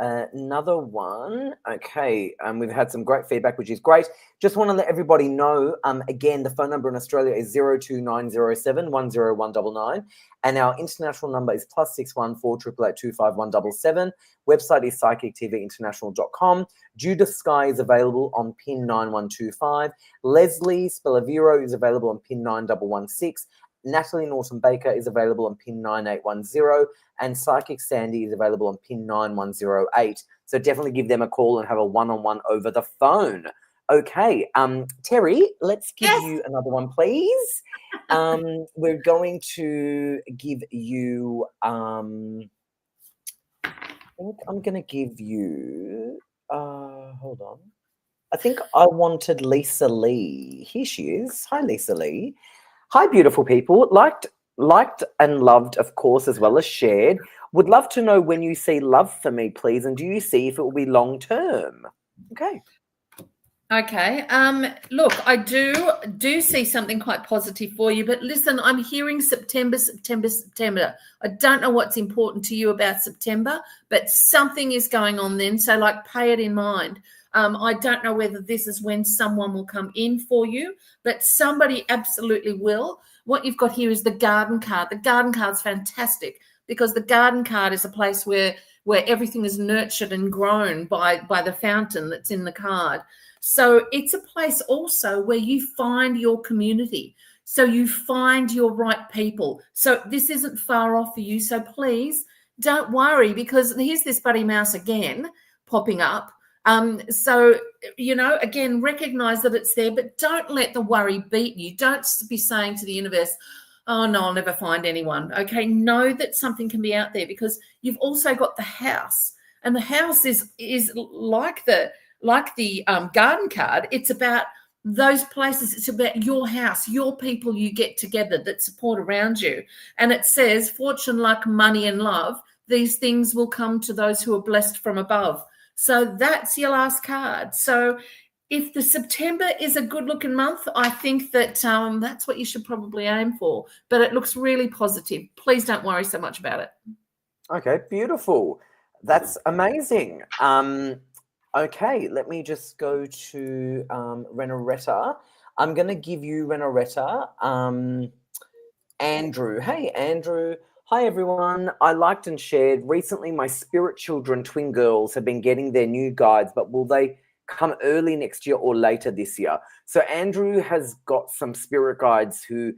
[SPEAKER 1] Another one. Okay, we've had some great feedback, which is great. Just want to let everybody know, again, the phone number in Australia is 02907 10199, and our international number is +61 4 888 25177. Website is psychictvinternational.com. Judith Sky is available on pin 9125. Leslie Spellaviro is available on pin 9116. Natalie Norton Baker is available on pin 9810, and Psychic Sandy is available on pin 9108. So definitely give them a call and have a one-on-one over the phone. Okay, Terri, let's give you another one, please. We're going to give you, I think I'm going to give you, hold on. I think I wanted Lisa Lee. Here she is. Hi, Lisa Lee. Hi, beautiful people. Liked and loved, of course, as well as shared. Would love to know when you see love for me, please, and do you see if it will be long term? Okay.
[SPEAKER 3] Okay. Look, I do see something quite positive for you, but listen, I'm hearing September. I don't know what's important to you about September, but something is going on then. So, like, pay it in mind. I don't know whether this is when someone will come in for you, but somebody absolutely will. What you've got here is the garden card. The garden card's fantastic because the garden card is a place where everything is nurtured and grown by the fountain that's in the card. So it's a place also where you find your community. So you find your right people. So this isn't far off for you. So please don't worry, because here's this buddy mouse again popping up. So, you know, again, recognize that it's there, but don't let the worry beat you. Don't be saying to the universe, oh, no, I'll never find anyone. Okay, know that something can be out there, because you've also got the house, and the house is like the garden card. It's about those places. It's about your house, your people you get together that support around you. And it says, fortune, luck, money, and love, these things will come to those who are blessed from above. So that's your last card. So if the September is a good-looking month, I think that that's what you should probably aim for. But it looks really positive. Please don't worry so much about it.
[SPEAKER 1] Okay, beautiful. That's amazing. Okay, let me just go to Renoiretta. I'm going to give you, Renoiretta, Andrew. Hey, Andrew. Hi, everyone. I liked and shared. Recently, my spirit children, twin girls, have been getting their new guides, but will they come early next year or later this year? So Andrew has got some spirit guides who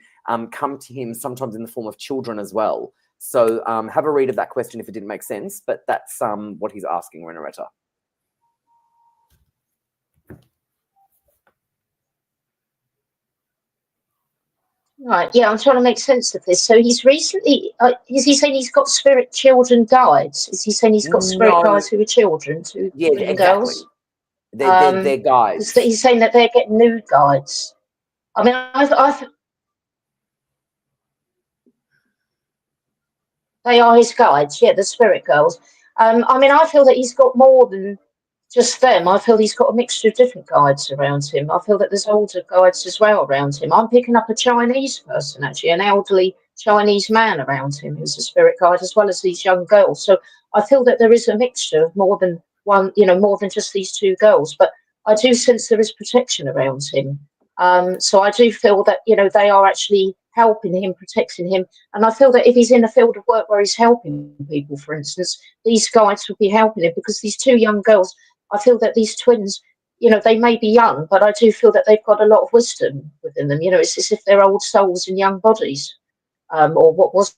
[SPEAKER 1] come to him sometimes in the form of children as well. So have a read of that question if it didn't make sense, but that's what he's asking, Renoiretta.
[SPEAKER 2] Right, yeah, I'm trying to make sense of this. So he's recently, is he saying he's got spirit children guides? Is he saying he's got spirit guides who are children, to
[SPEAKER 1] exactly.
[SPEAKER 2] girls?
[SPEAKER 1] They're guides.
[SPEAKER 2] He's saying that they're getting new guides. I mean, they are his guides, yeah, the spirit girls. I mean, I feel that he's got more than just them. I feel he's got a mixture of different guides around him. I feel that there's older guides as well around him. I'm picking up a Chinese person, actually, an elderly Chinese man around him who's a spirit guide, as well as these young girls. So I feel that there is a mixture of more than one, you know, more than just these two girls. But I do sense there is protection around him. So I do feel that, you know, they are actually helping him, protecting him. And I feel that if he's in a field of work where he's helping people, for instance, these guides would be helping him, because these two young girls, I feel that these twins, you know, they may be young, but I do feel that they've got a lot of wisdom within them. You know, it's as if they're old souls in young bodies, or what was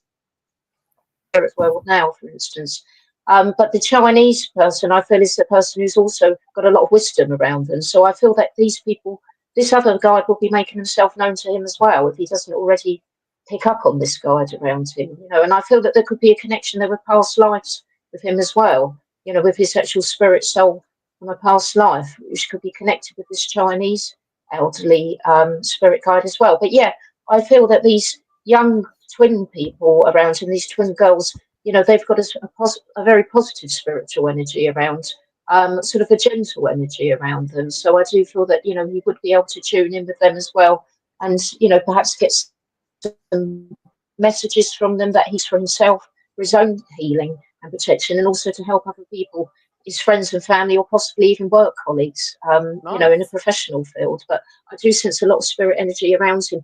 [SPEAKER 2] spirit world now, for instance. But the Chinese person, I feel, is the person who's also got a lot of wisdom around them. So I feel that these people, this other guide will be making himself known to him as well, if he doesn't already pick up on this guide around him. You know, and I feel that there could be a connection there with past lives with him as well. You know, with his actual spirit soul from a past life, which could be connected with this Chinese elderly spirit guide as well. But yeah, I feel that these young twin people around him, these twin girls, you know, they've got a very positive spiritual energy around, sort of a gentle energy around them. So I do feel that, you know, he would be able to tune in with them as well, and, you know, perhaps get some messages from them that he's for himself, for his own healing and protection, and also to help other people his friends and family, or possibly even work colleagues, you know, in a professional field. But I do sense a lot of spirit energy around him.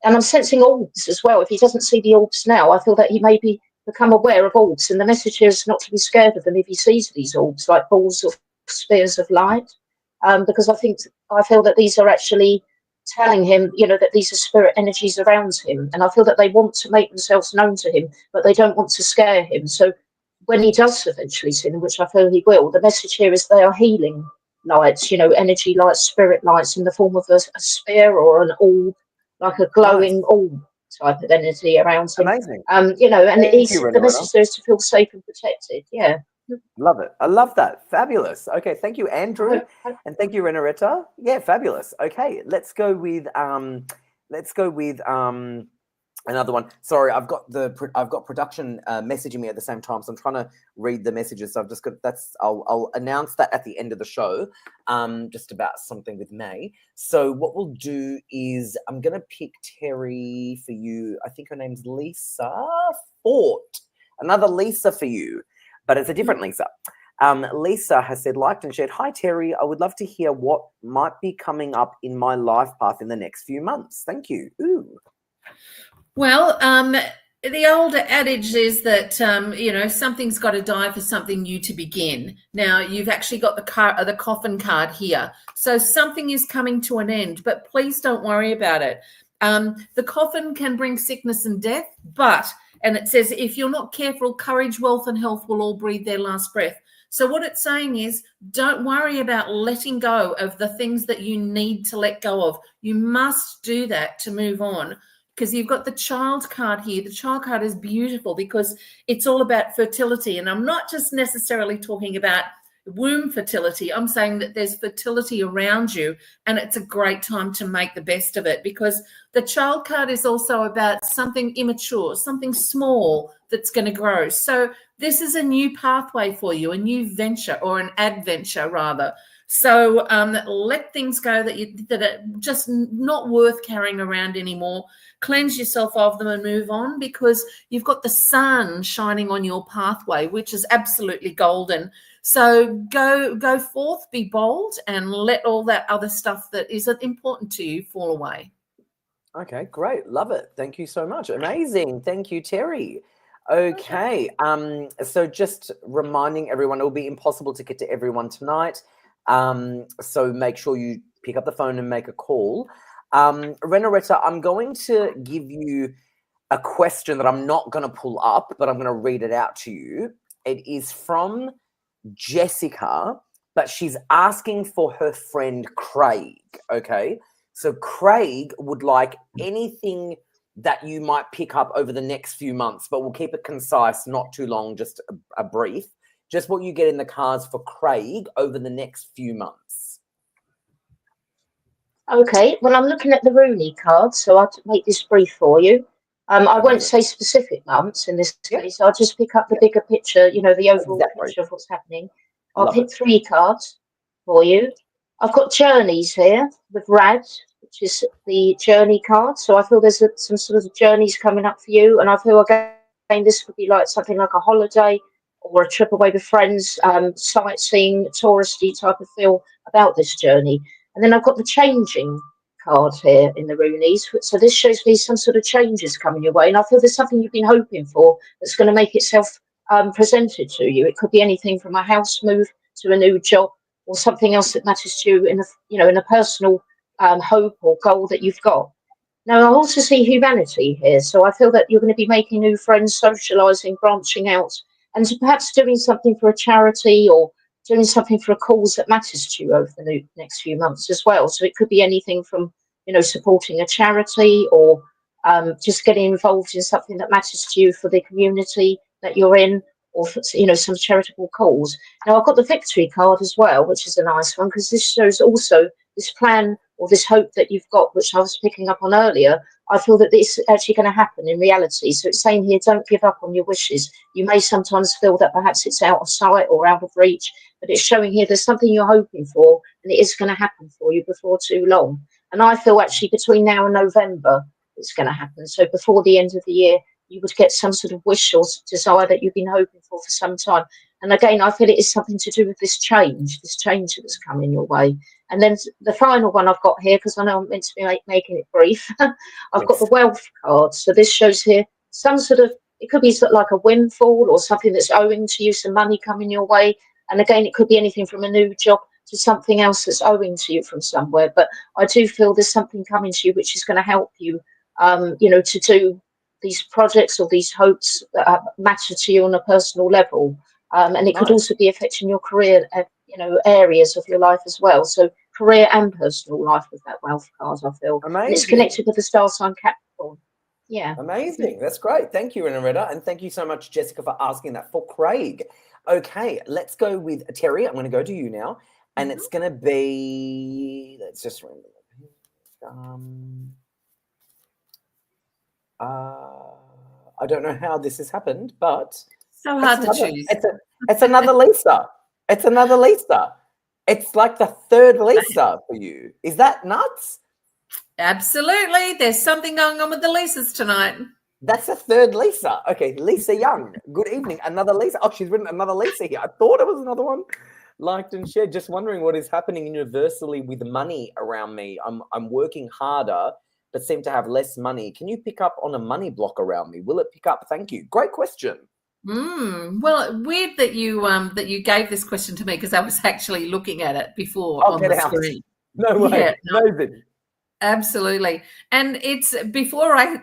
[SPEAKER 2] And I'm sensing orbs as well. If he doesn't see the orbs now, I feel that he may become aware of orbs. And the message here is not to be scared of them if he sees these orbs, like balls or spheres of light. Because I feel that these are actually telling him, you know, that these are spirit energies around him. And I feel that they want to make themselves known to him, but they don't want to scare him. So when he does eventually see them, which I feel he will, the message here is they are healing lights, you know, energy lights, spirit lights in the form of a sphere or an orb, like a glowing orb type of energy around him.
[SPEAKER 1] Amazing.
[SPEAKER 2] You know, and the message there is to feel safe and protected. Yeah.
[SPEAKER 1] Love it. I love that. Fabulous. Okay, thank you, Andrew, and thank you, Renoiretta. Yeah, fabulous. Okay, let's go with another one. Sorry, I've got production messaging me at the same time, so I'm trying to read the messages. So I've just got I'll announce that at the end of the show, just about something with May. So what we'll do is I'm gonna pick Terri for you. I think her name's Lisa Fort. Another Lisa for you, but it's a different Lisa. Lisa has said, liked and shared, "Hi Terri, I would love to hear what might be coming up in my life path in the next few months. Thank you." Ooh.
[SPEAKER 3] Well, the old adage is that, you know, something's got to die for something new to begin. Now, you've actually got the coffin card here. So something is coming to an end, but please don't worry about it. The coffin can bring sickness and death, and it says, if you're not careful, courage, wealth, and health will all breathe their last breath. So what it's saying is, don't worry about letting go of the things that you need to let go of. You must do that to move on. Because you've got the child card here. The child card is beautiful because it's all about fertility. And I'm not just necessarily talking about womb fertility. I'm saying that there's fertility around you, and it's a great time to make the best of it, because the child card is also about something immature, something small that's going to grow. So this is a new pathway for you, a new venture, or an adventure rather. So let things go that are just not worth carrying around anymore. Cleanse yourself of them and move on, because you've got the sun shining on your pathway, which is absolutely golden. So go forth, be bold, and let all that other stuff that isn't important to you fall away.
[SPEAKER 1] Okay, great. Love it. Thank you so much. Amazing. Thank you, Terri. Okay. So just reminding everyone, it will be impossible to get to everyone tonight. So make sure you pick up the phone and make a call. Renoiretta, I'm going to give you a question that I'm not going to pull up, but I'm going to read it out to you. It is from Jessica, but she's asking for her friend Craig. Okay. So Craig would like anything that you might pick up over the next few months, but we'll keep it concise, not too long, just a brief. Just what you get in the cards for Craig over the next few months.
[SPEAKER 2] Okay, well, I'm looking at the Rooney card, so I'll make this brief for you. I won't say specific months in this case. I'll just pick up the bigger picture, you know, the overall picture of what's happening. I'll pick 3 cards for you. I've got journeys here with Rad, which is the journey card. So I feel there's some sort of journeys coming up for you. And I feel again, this could be like something like a holiday or a trip away with friends, sightseeing, touristy type of feel about this journey. And then I've got the changing card here in the Roonies. So this shows me some sort of changes coming your way. And I feel there's something you've been hoping for that's going to make itself presented to you. It could be anything from a house move to a new job, or something else that matters to you in a personal hope or goal that you've got. Now, I also see humanity here. So I feel that you're going to be making new friends, socializing, branching out, and perhaps doing something for a charity or doing something for a cause that matters to you over the next few months as well. So it could be anything from, supporting a charity, or just getting involved in something that matters to you for the community that you're in, or for, some charitable cause. Now, I've got the victory card as well, which is a nice one, because this shows also this plan or this hope that you've got, which I was picking up on earlier. I feel that this is actually going to happen in reality. So it's saying here, don't give up on your wishes. You may sometimes feel that perhaps it's out of sight or out of reach, but it's showing here there's something you're hoping for, and it is going to happen for you before too long. And I feel actually between now and November, it's going to happen. So before the end of the year, you would get some sort of wish or desire that you've been hoping for some time. And again, I feel it is something to do with this change that's coming your way. And then the final one I've got here, because I know I'm meant to be making it brief, I've got the wealth card. So this shows here some sort of, it could be sort of like a windfall or something that's owing to you, some money coming your way. And again, it could be anything from a new job to something else that's owing to you from somewhere. But I do feel there's something coming to you which is going to help you, to do these projects or these hopes that matter to you on a personal level. And it could also be affecting your career, areas of your life as well. So career and personal life with that wealth card, I feel.
[SPEAKER 1] Amazing.
[SPEAKER 2] And it's connected with the star sign Capricorn. Yeah.
[SPEAKER 1] Amazing. That's great. Thank you, Renoiretta. And thank you so much, Jessica, for asking that for Craig. Okay, let's go with Terri. I'm going to go to you now. And it's going to be, let's just remember. I don't know how this has happened, but
[SPEAKER 3] so hard to choose.
[SPEAKER 1] It's another Lisa. It's another Lisa. It's like the third Lisa for you. Is that nuts?
[SPEAKER 3] Absolutely. There's something going on with the Lisas tonight.
[SPEAKER 1] That's a third Lisa. Okay, Lisa Young. Good evening. Another Lisa. Oh, she's written another Lisa here. I thought it was another one. Liked and shared. Just wondering what is happening universally with money around me. I'm working harder, but seem to have less money. Can you pick up on a money block around me? Will it pick up? Thank you. Great question.
[SPEAKER 3] Well, weird that you gave this question to me, because I was actually looking at it before on the screen.
[SPEAKER 1] No way. Yeah,
[SPEAKER 3] absolutely. And it's before I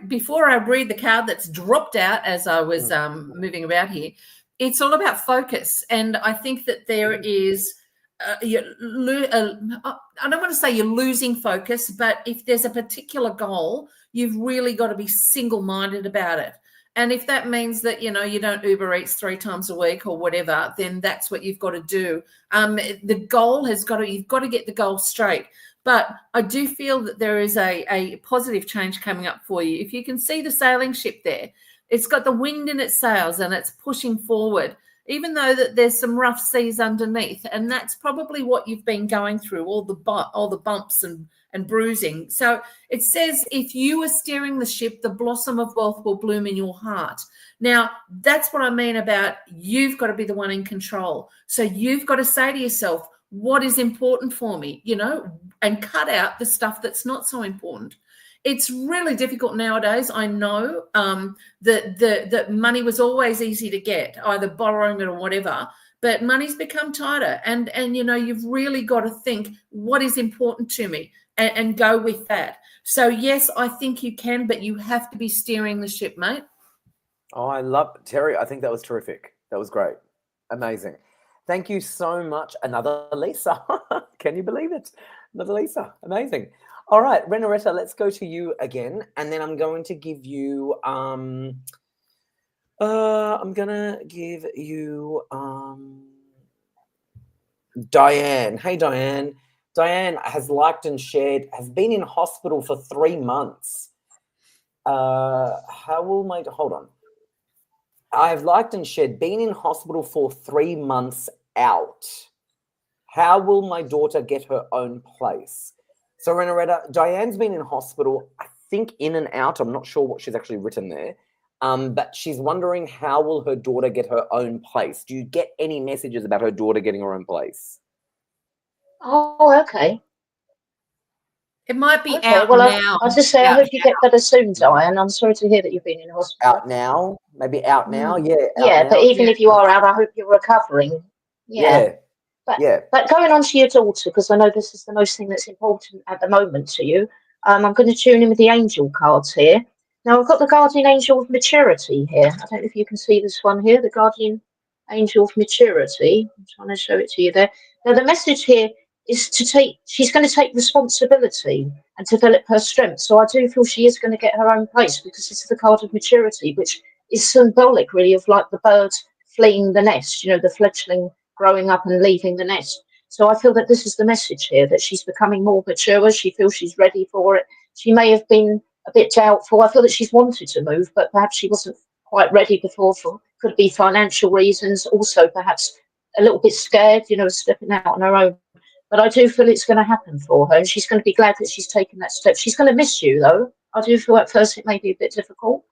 [SPEAKER 3] read the card that's dropped out as I was moving about here. It's all about focus, and I think that there is. I don't want to say you're losing focus, but if there's a particular goal, you've really got to be single-minded about it. And if that means that, you don't Uber Eats 3 times a week or whatever, then that's what you've got to do. The goal you've got to get the goal straight. But I do feel that there is a positive change coming up for you. If you can see the sailing ship there, it's got the wind in its sails and it's pushing forward, even though that there's some rough seas underneath. And that's probably what you've been going through, all the bumps and bruising. So it says, if you are steering the ship, the blossom of wealth will bloom in your heart. Now, that's what I mean about you've got to be the one in control. So you've got to say to yourself, what is important for me, and cut out the stuff that's not so important. It's really difficult nowadays. I know that money was always easy to get, either borrowing it or whatever, but money's become tighter. And you've really got to think, what is important to me, and go with that. So, yes, I think you can, but you have to be steering the ship, mate.
[SPEAKER 1] Oh, I love it. Terri, I think that was terrific. That was great. Amazing. Thank you so much. Another Lisa. Can you believe it? Another Lisa. Amazing. All right, Renoiretta, let's go to you again. And then I'm going to give you Diane. Hey, Diane. Diane has liked and shared, has been in hospital for 3 months. Hold on. I've liked and shared, been in hospital for 3 months out. How will my daughter get her own place? So, Renoiretta, Diane's been in hospital, I think in and out. I'm not sure what she's actually written there. But she's wondering, how will her daughter get her own place? Do you get any messages about her daughter getting her own place?
[SPEAKER 2] Oh, okay.
[SPEAKER 3] It might be out now.
[SPEAKER 2] I'll just say, I hope you get better soon, Diane. I'm sorry to hear that you've been in hospital.
[SPEAKER 1] Out now? Maybe out now? Yeah.
[SPEAKER 2] Yeah, but even if you are out, I hope you're recovering. Yeah. But going on to your daughter, because I know this is the most thing that's important at the moment to you, I'm going to tune in with the angel cards here. Now, I've got the guardian angel of maturity here. I don't know if you can see this one here, the guardian angel of maturity. I'm trying to show it to you there. Now, the message here is she's going to take responsibility and develop her strength. So I do feel she is going to get her own place, because this is the card of maturity, which is symbolic, really, of like the bird fleeing the nest, the fledgling growing up and leaving the nest. So I feel that this is the message here, that she's becoming more mature. She feels she's ready for it. She may have been a bit doubtful. I feel that she's wanted to move, but perhaps she wasn't quite ready before, could be financial reasons, also perhaps a little bit scared, stepping out on her own. But I do feel it's going to happen for her, and she's going to be glad that she's taken that step. She's going to miss you, though. I do feel at first it may be a bit difficult,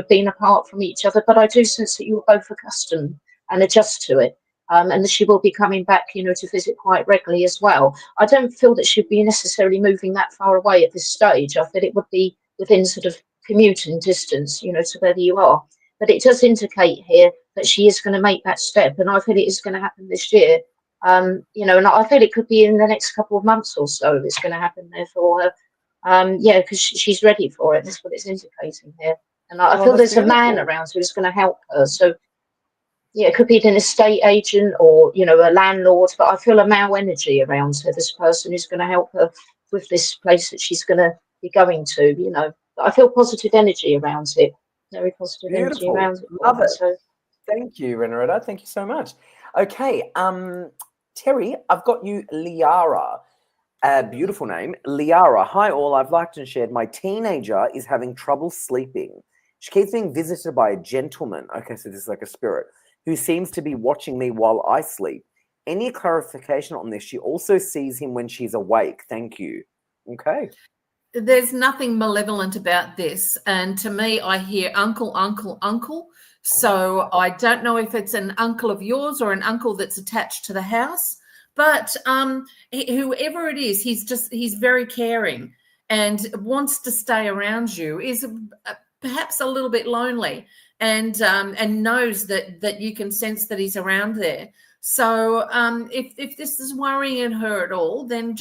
[SPEAKER 2] being apart from each other, but I do sense that you were both accustomed and adjust to it. And she will be coming back, to visit quite regularly as well. I don't feel that she'd be necessarily moving that far away at this stage. I feel it would be within sort of commuting distance, to where you are. But it does indicate here that she is going to make that step, and I feel it is going to happen this year. And I feel it could be in the next couple of months or so it's going to happen there for her. Because she's ready for it. That's what it's indicating here. And I feel there's a man around who's going to help her. So, yeah, it could be an estate agent or, a landlord, but I feel a male energy around her, this person who's going to help her with this place that she's going to be going to, I feel positive energy around it. Very positive energy around it.
[SPEAKER 1] Love it. So, thank you, Renoiretta. Thank you so much. Okay, Terri, I've got you Liara. Beautiful name. Liara. Hi all, I've liked and shared. My teenager is having trouble sleeping. She keeps being visited by a gentleman. Okay, so this is like a spirit who seems to be watching me while I sleep. Any clarification on this? She also sees him when she's awake. Thank you. Okay.
[SPEAKER 3] There's nothing malevolent about this. And to me, I hear uncle, uncle, uncle. So I don't know if it's an uncle of yours or an uncle that's attached to the house. But whoever it is, he's very caring and wants to stay around you, is perhaps a little bit lonely and knows that you can sense that he's around there. So if this is worrying her at all, then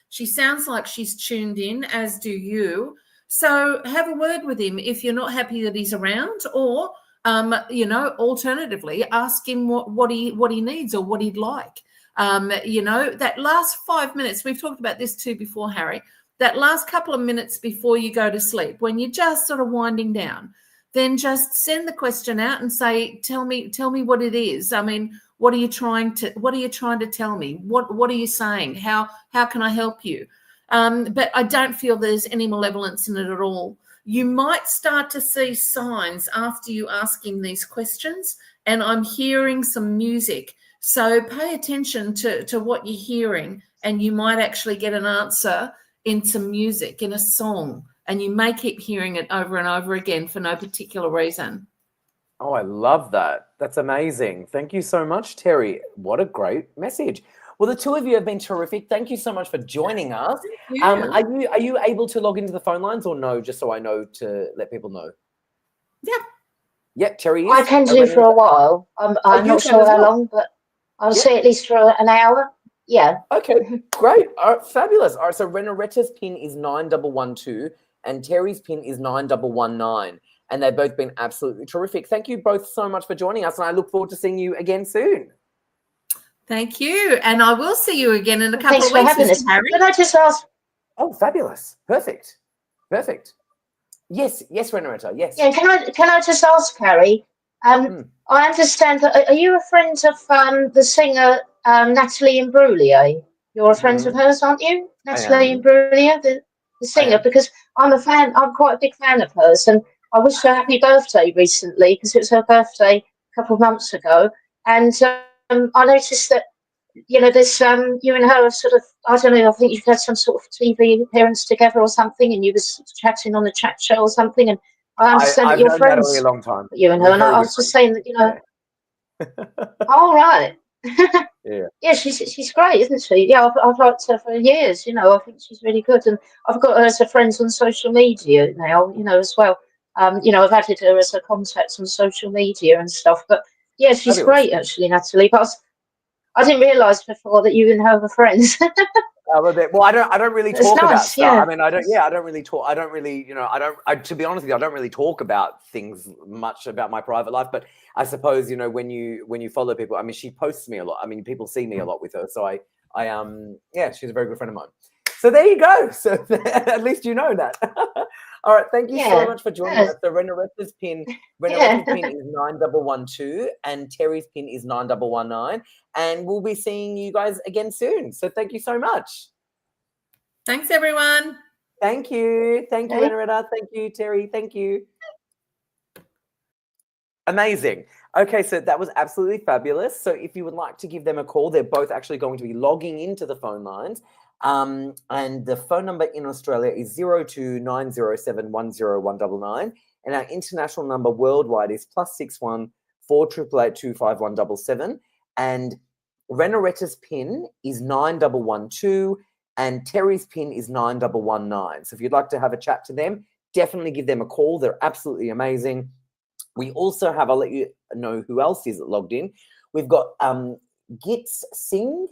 [SPEAKER 3] she sounds like she's tuned in, as do you. So have a word with him if you're not happy that he's around, or alternatively, ask him what he needs or what he'd like. That last 5 minutes, we've talked about this too before, Harry, that last couple of minutes before you go to sleep, when you're just sort of winding down, then just send the question out and say, tell me what it is. I mean, what are you trying to tell me? What are you saying? How can I help you? But I don't feel there's any malevolence in it at all. You might start to see signs after you ask him these questions, and I'm hearing some music. So pay attention to what you're hearing, and you might actually get an answer in some music, in a song, and you may keep hearing it over and over again for no particular reason.
[SPEAKER 1] Oh, I love that. That's amazing. Thank you so much, Terri. What a great message. Well, the two of you have been terrific. Thank you so much for joining us. Are you able to log into the phone lines or no, just so I know to let people know?
[SPEAKER 3] Yeah.
[SPEAKER 1] Yeah, Terri is.
[SPEAKER 2] I can do for a while. I'm not sure how long, but I'll say at least for an hour. Yeah.
[SPEAKER 1] Okay, great. All right, fabulous. All right, so Renoiretta's pin is 9112 and Terri's pin is 9119. And they've both been absolutely terrific. Thank you both so much for joining us, and I look forward to seeing you again soon.
[SPEAKER 3] Thank you. And I will see you again in a couple
[SPEAKER 2] of weeks.
[SPEAKER 3] Thanks
[SPEAKER 2] for having us. Can I just ask?
[SPEAKER 1] Oh, fabulous. Perfect. Yes, Renoiretta, yes.
[SPEAKER 2] Yeah, can I just ask, Harry? I understand that, are you a friend of the singer Natalie Imbruglia? You're a friend of hers, aren't you? Natalie Imbruglia, the singer, because I'm a fan. I'm quite a big fan of hers, and I wished her a happy birthday recently because it was her birthday a couple of months ago, and I noticed that there's you and her are sort of, I don't know, I think you've had some sort of TV appearance together or something, and you was chatting on the chat show or something, and I understand that you're friends.
[SPEAKER 1] Natalie a long time.
[SPEAKER 2] You and her, and I was just saying that
[SPEAKER 1] Yeah.
[SPEAKER 2] All right.
[SPEAKER 1] Yeah,
[SPEAKER 2] she's great, isn't she? Yeah, I've liked her for years. I think she's really good, and I've got her as a friend on social media now. As well. I've added her as a contact on social media and stuff. But yeah, she's great actually, Natalie. But I didn't realise before that you and her were friends.
[SPEAKER 1] Well, I don't really talk about stuff.
[SPEAKER 2] Yeah.
[SPEAKER 1] I mean, I don't really talk. I don't really, to be honest with you, I don't really talk about things much about my private life. But I suppose, when you follow people, I mean, she posts me a lot. I mean, people see me a lot with her. So she's a very good friend of mine. So there you go. So at least you know that. All right. Thank you so much for joining us. So Renoiretta's pin is 9112 and Terri's pin is 9119. And we'll be seeing you guys again soon. So thank you so much.
[SPEAKER 3] Thanks, everyone.
[SPEAKER 1] Thank you. Thank you, Renoiretta. Thank you, Terri. Thank you. Amazing. Okay, so that was absolutely fabulous. So if you would like to give them a call, they're both actually going to be logging into the phone lines. And the phone number in Australia is 0290710199. And our international number worldwide is +61 48825177. And Renoiretta's pin is 9112, and Terri's pin is 9119. So if you'd like to have a chat to them, definitely give them a call. They're absolutely amazing. We also have, I'll let you know who else is logged in. We've got Gits Singh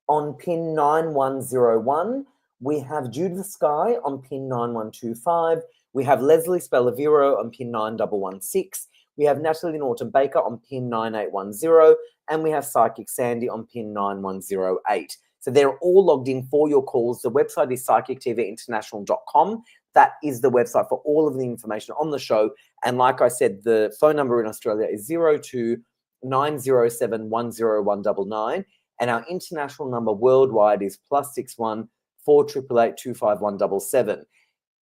[SPEAKER 1] on pin 9101. We have Judith Sky on pin 9125. We have Leslie Spellaviro on pin 9116. We have Natalie Norton Baker on pin 9810. And we have Psychic Sandy on pin 9108. So they're all logged in for your calls. The website is psychictvinternational.com. That is the website for all of the information on the show. And like I said, the phone number in Australia is 02-907-10199. And our international number worldwide is +61 488 25177.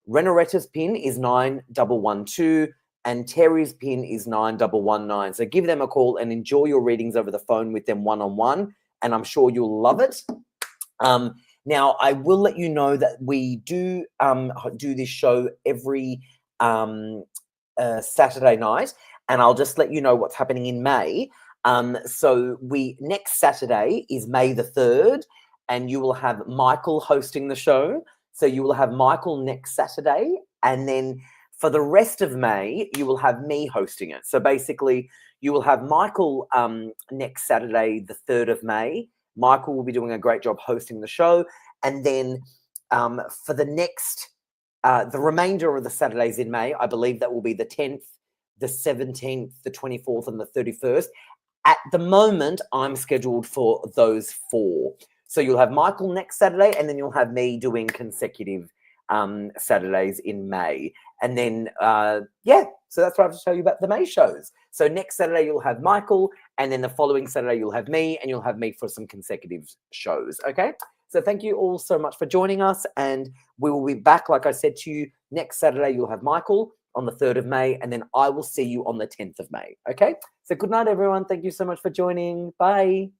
[SPEAKER 1] Renoiretta's pin is 9112. And Terri's pin is 9119. So give them a call and enjoy your readings over the phone with them one-on-one. And I'm sure you'll love it. Now, I will let you know that we do this show every Saturday night. And I'll just let you know what's happening in May. So next Saturday is May the 3rd. And you will have Michael hosting the show. So you will have Michael next Saturday. And then for the rest of May, you will have me hosting it. So basically, you will have Michael next Saturday, the 3rd of May. Michael will be doing a great job hosting the show. And then for the remainder of the Saturdays in May, I believe that will be the 10th, the 17th, the 24th, and the 31st. At the moment, I'm scheduled for those 4. So you'll have Michael next Saturday, and then you'll have me doing consecutive Saturdays in May. And then, so that's what I have to tell you about the May shows. So next Saturday, you'll have Michael, and then the following Saturday, you'll have me, and you'll have me for some consecutive shows, okay? So thank you all so much for joining us, and we will be back, like I said to you, next Saturday, you'll have Michael on the 3rd of May, and then I will see you on the 10th of May, okay? So good night, everyone. Thank you so much for joining. Bye.